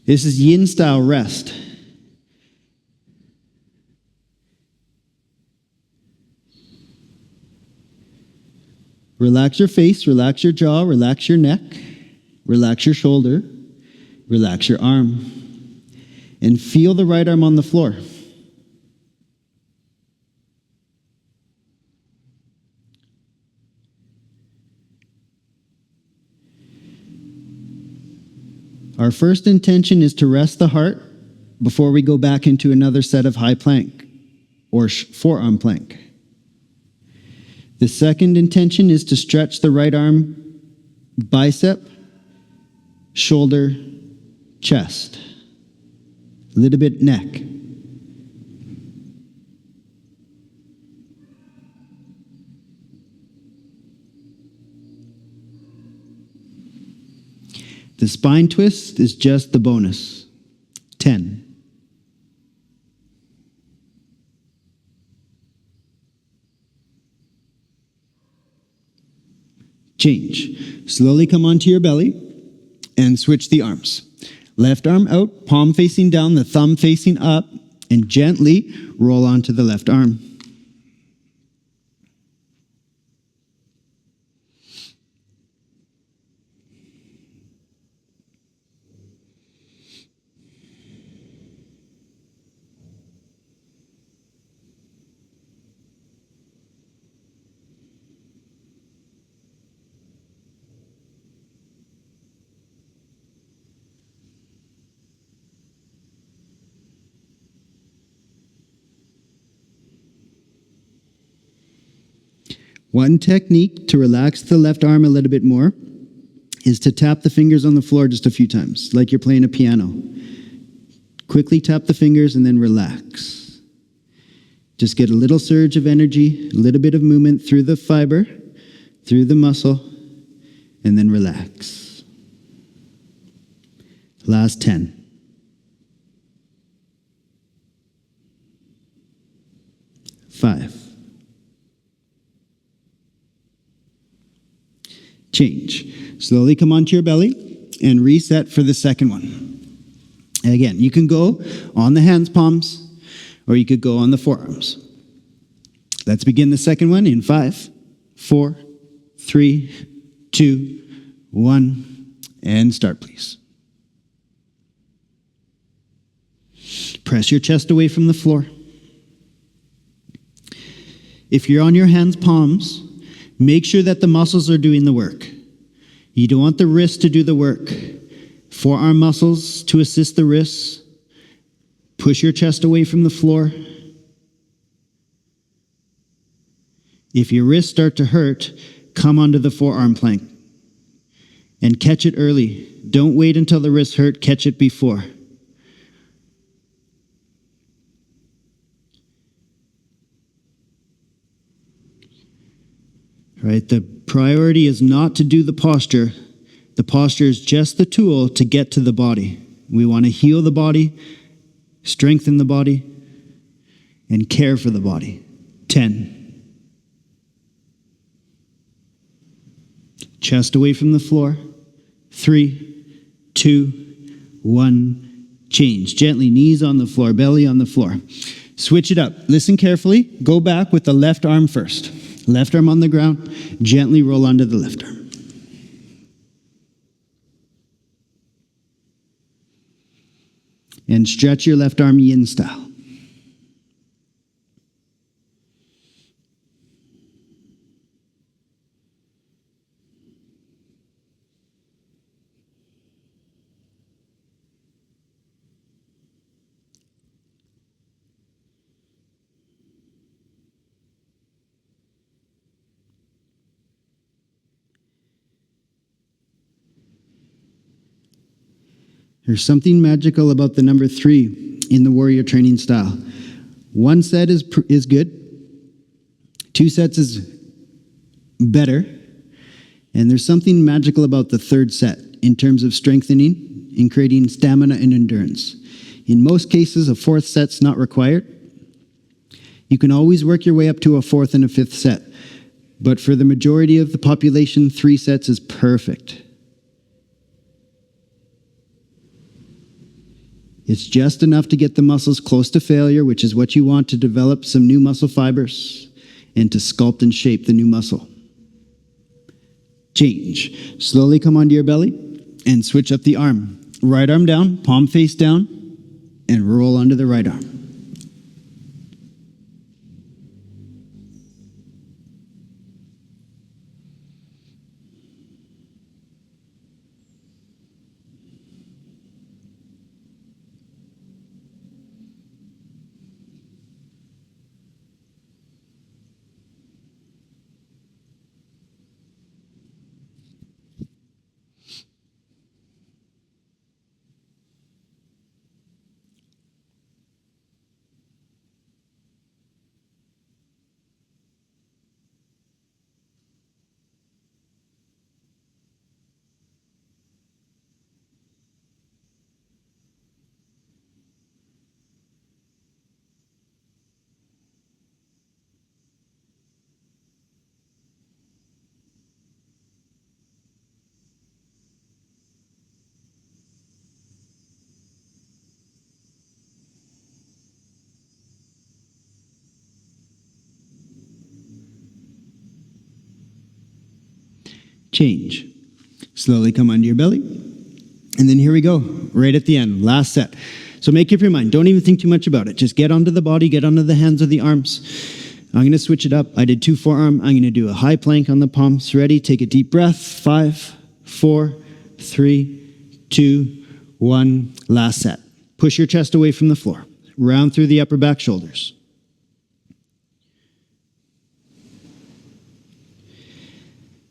This is yin style rest. Relax your face, relax your jaw, relax your neck, relax your shoulder, relax your arm. And feel the right arm on the floor. Our first intention is to rest the heart before we go back into another set of high plank or forearm plank. The second intention is to stretch the right arm, bicep, shoulder, chest. A little bit neck. The spine twist is just the bonus. 10. Change. Slowly come onto your belly and switch the arms. Left arm out, palm facing down, the thumb facing up, and gently roll onto the left arm. One technique to relax the left arm a little bit more is to tap the fingers on the floor just a few times, like you're playing a piano. Quickly tap the fingers and then relax. Just get a little surge of energy, a little bit of movement through the fiber, through the muscle, and then relax. Last 10. Five. Change. Slowly come onto your belly and reset for the second one. And again, you can go on the hands, palms, or you could go on the forearms. Let's begin the second one in 5, 4, 3, 2, 1, and start, please. Press your chest away from the floor. If you're on your hands, palms, make sure that the muscles are doing the work. You don't want the wrists to do the work. Forearm muscles to assist the wrists. Push your chest away from the floor. If your wrists start to hurt, come onto the forearm plank and catch it early. Don't wait until the wrists hurt, catch it before. Right? The priority is not to do the posture. The posture is just the tool to get to the body. We want to heal the body, strengthen the body, and care for the body. 10. Chest away from the floor. 3, 2, 1. Change. Gently, knees on the floor, belly on the floor. Switch it up. Listen carefully. Go back with the left arm first. Left arm on the ground, gently roll onto the left arm. And stretch your left arm yin style. There's something magical about the number 3 in the warrior training style. 1 set is good. 2 sets is better. And there's something magical about the 3rd set in terms of strengthening and creating stamina and endurance. In most cases, a 4th set's not required. You can always work your way up to a 4th and a 5th set. But for the majority of the population, 3 sets is perfect. It's just enough to get the muscles close to failure, which is what you want to develop some new muscle fibers and to sculpt and shape the new muscle. Change. Slowly come onto your belly and switch up the arm. Right arm down, palm face down, and roll onto the right arm. Change. Slowly come onto your belly. And then here we go, right at the end, last set. So make up your mind. Don't even think too much about it. Just get onto the body, get onto the hands or the arms. I'm going to switch it up. I did 2 forearm. I'm going to do a high plank on the palms. Ready? Take a deep breath. 5, 4, 3, 2, 1. Last set. Push your chest away from the floor. Round through the upper back shoulders.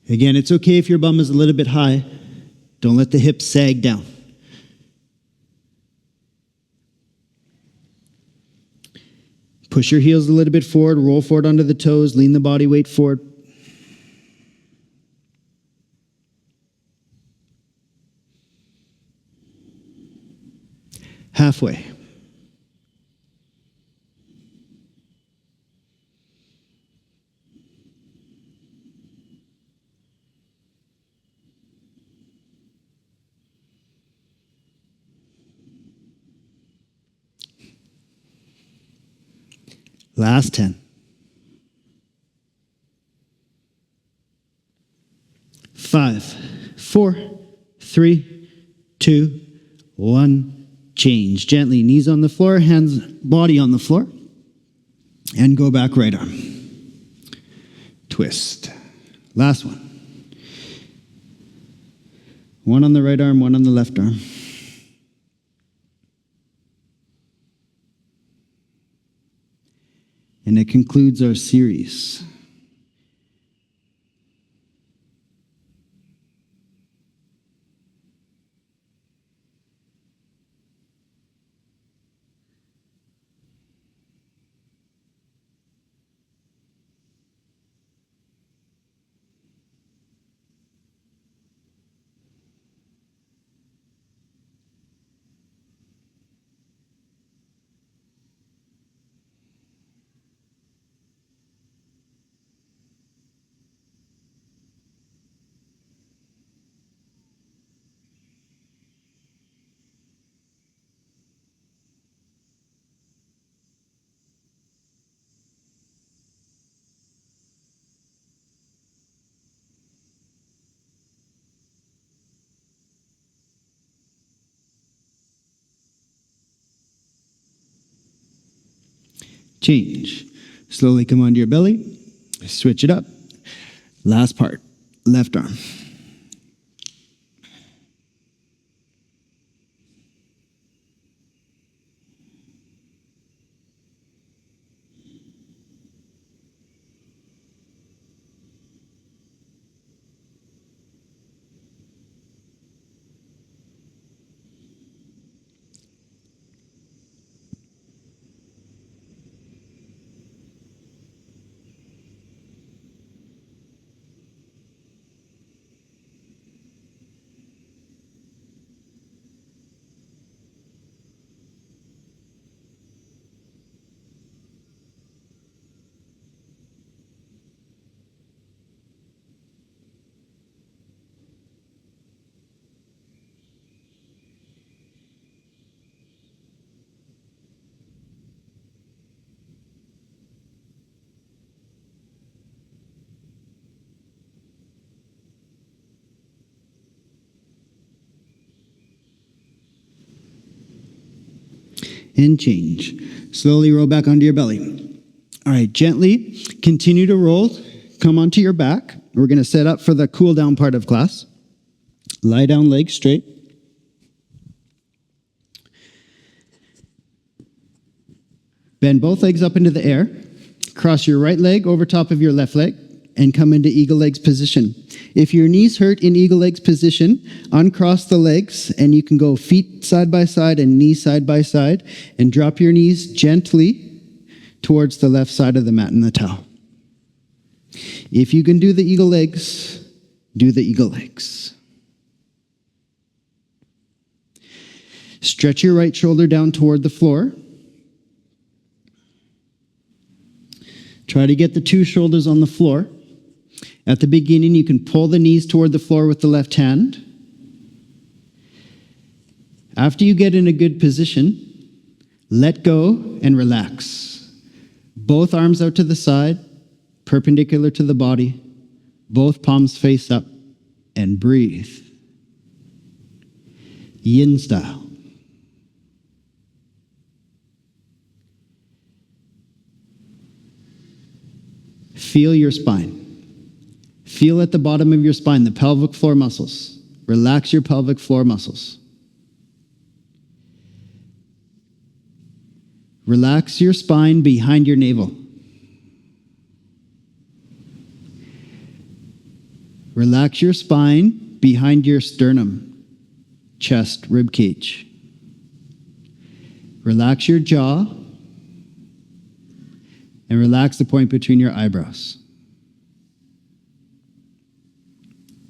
Again, it's okay if your bum is a little bit high. Don't let the hips sag down. Push your heels a little bit forward, roll forward onto the toes, lean the body weight forward. Halfway. Last 10. 5, 4, 3, 2, 1. Change. Gently, knees on the floor, hands, body on the floor. And go back right arm. Twist. Last one. One on the right arm, one on the left arm. And it concludes our series. Change. Slowly come onto your belly. Switch it up. Last part. Left arm. and change. Slowly roll back onto your belly. All right, gently continue to roll. Come onto your back. We're going to set up for the cool down part of class. Lie down, legs straight. Bend both legs up into the air. Cross your right leg over top of your left leg and come into eagle legs position. If your knees hurt in eagle legs position, uncross the legs and you can go feet side by side and knees side by side and drop your knees gently towards the left side of the mat in the towel. If you can do the eagle legs, do the eagle legs. Stretch your right shoulder down toward the floor. Try to get the two shoulders on the floor. At the beginning, you can pull the knees toward the floor with the left hand. After you get in a good position, let go and relax. Both arms out to the side, perpendicular to the body. Both palms face up and breathe. Yin style. Feel your spine. Feel at the bottom of your spine, the pelvic floor muscles. Relax your pelvic floor muscles. Relax your spine behind your navel. Relax your spine behind your sternum, chest, rib cage. Relax your jaw and relax the point between your eyebrows.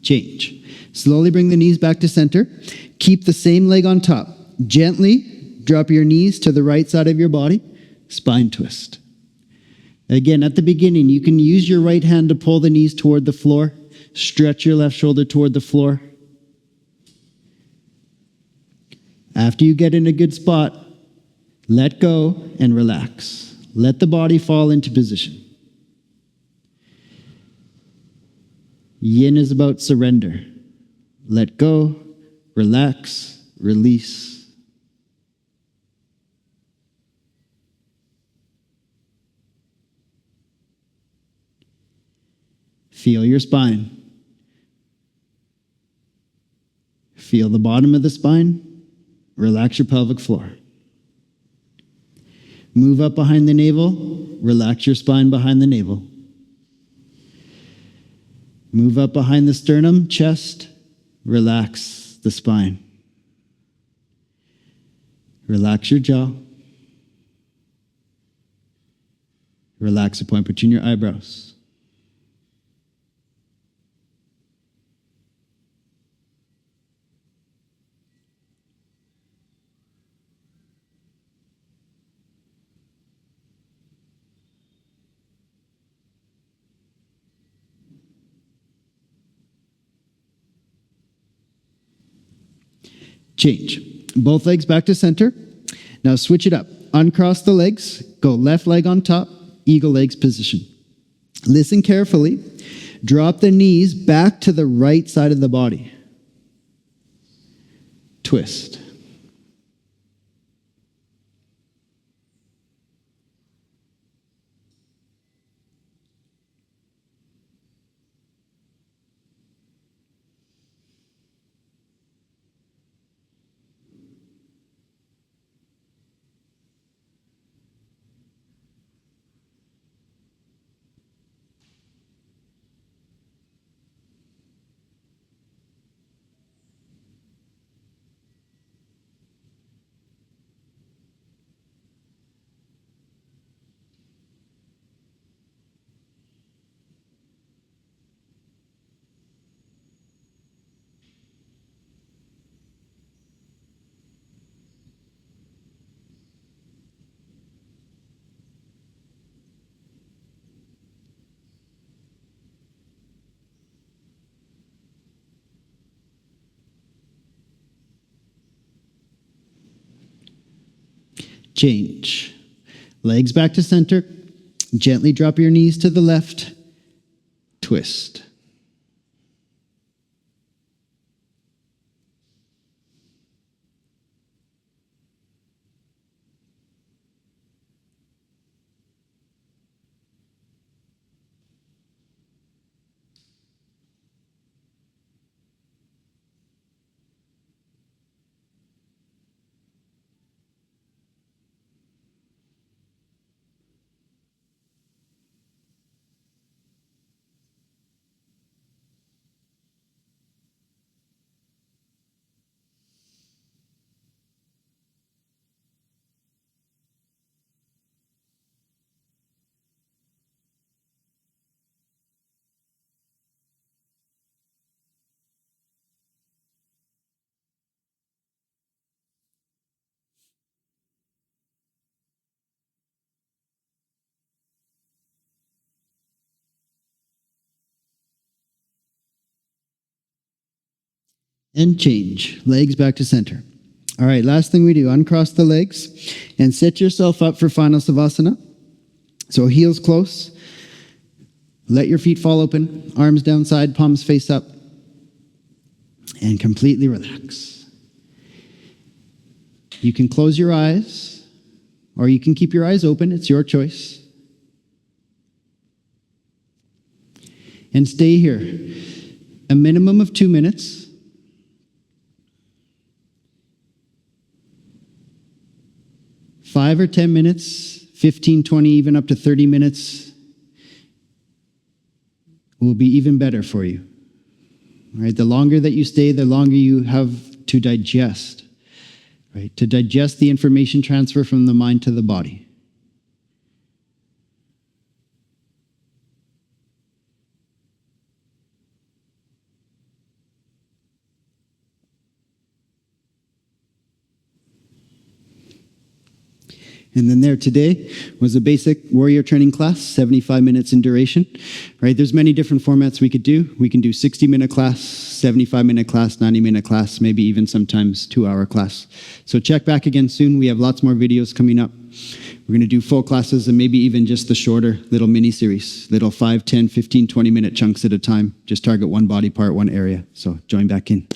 Change. Slowly bring the knees back to center. Keep the same leg on top. Gently drop your knees to the right side of your body. Spine twist. Again, at the beginning, you can use your right hand to pull the knees toward the floor. Stretch your left shoulder toward the floor. After you get in a good spot, let go and relax. Let the body fall into position. Yin is about surrender. Let go, relax, release. Feel your spine. Feel the bottom of the spine. Relax your pelvic floor. Move up behind the navel. Relax your spine behind the navel. Move up behind the sternum, chest. Relax the spine. Relax your jaw. Relax the point between your eyebrows. Change. Both legs back to center. Now switch it up. Uncross the legs. Go left leg on top. Eagle legs position. Listen carefully. Drop the knees back to the right side of the body. Twist. Change. Legs back to center. Gently drop your knees to the left. Twist. and change. Legs back to center. All right, last thing we do, uncross the legs and set yourself up for final Savasana. So heels close. Let your feet fall open, arms down side, palms face up, and completely relax. You can close your eyes, or you can keep your eyes open. It's your choice. And stay here. A minimum of 2 minutes. Five or 10 minutes, 15, 20, even up to 30 minutes will be even better for you. All right, the longer that you stay, the longer you have to digest. Right? To digest the information transfer from the mind to the body. And then there today was a basic warrior training class, 75 minutes in duration, right? There's many different formats we could do. We can do 60-minute class, 75-minute class, 90-minute class, maybe even sometimes 2-hour class. So check back again soon. We have lots more videos coming up. We're going to do full classes and maybe even just the shorter little mini series, little 5, 10, 15, 20-minute chunks at a time. Just target one body part, one area. So join back in.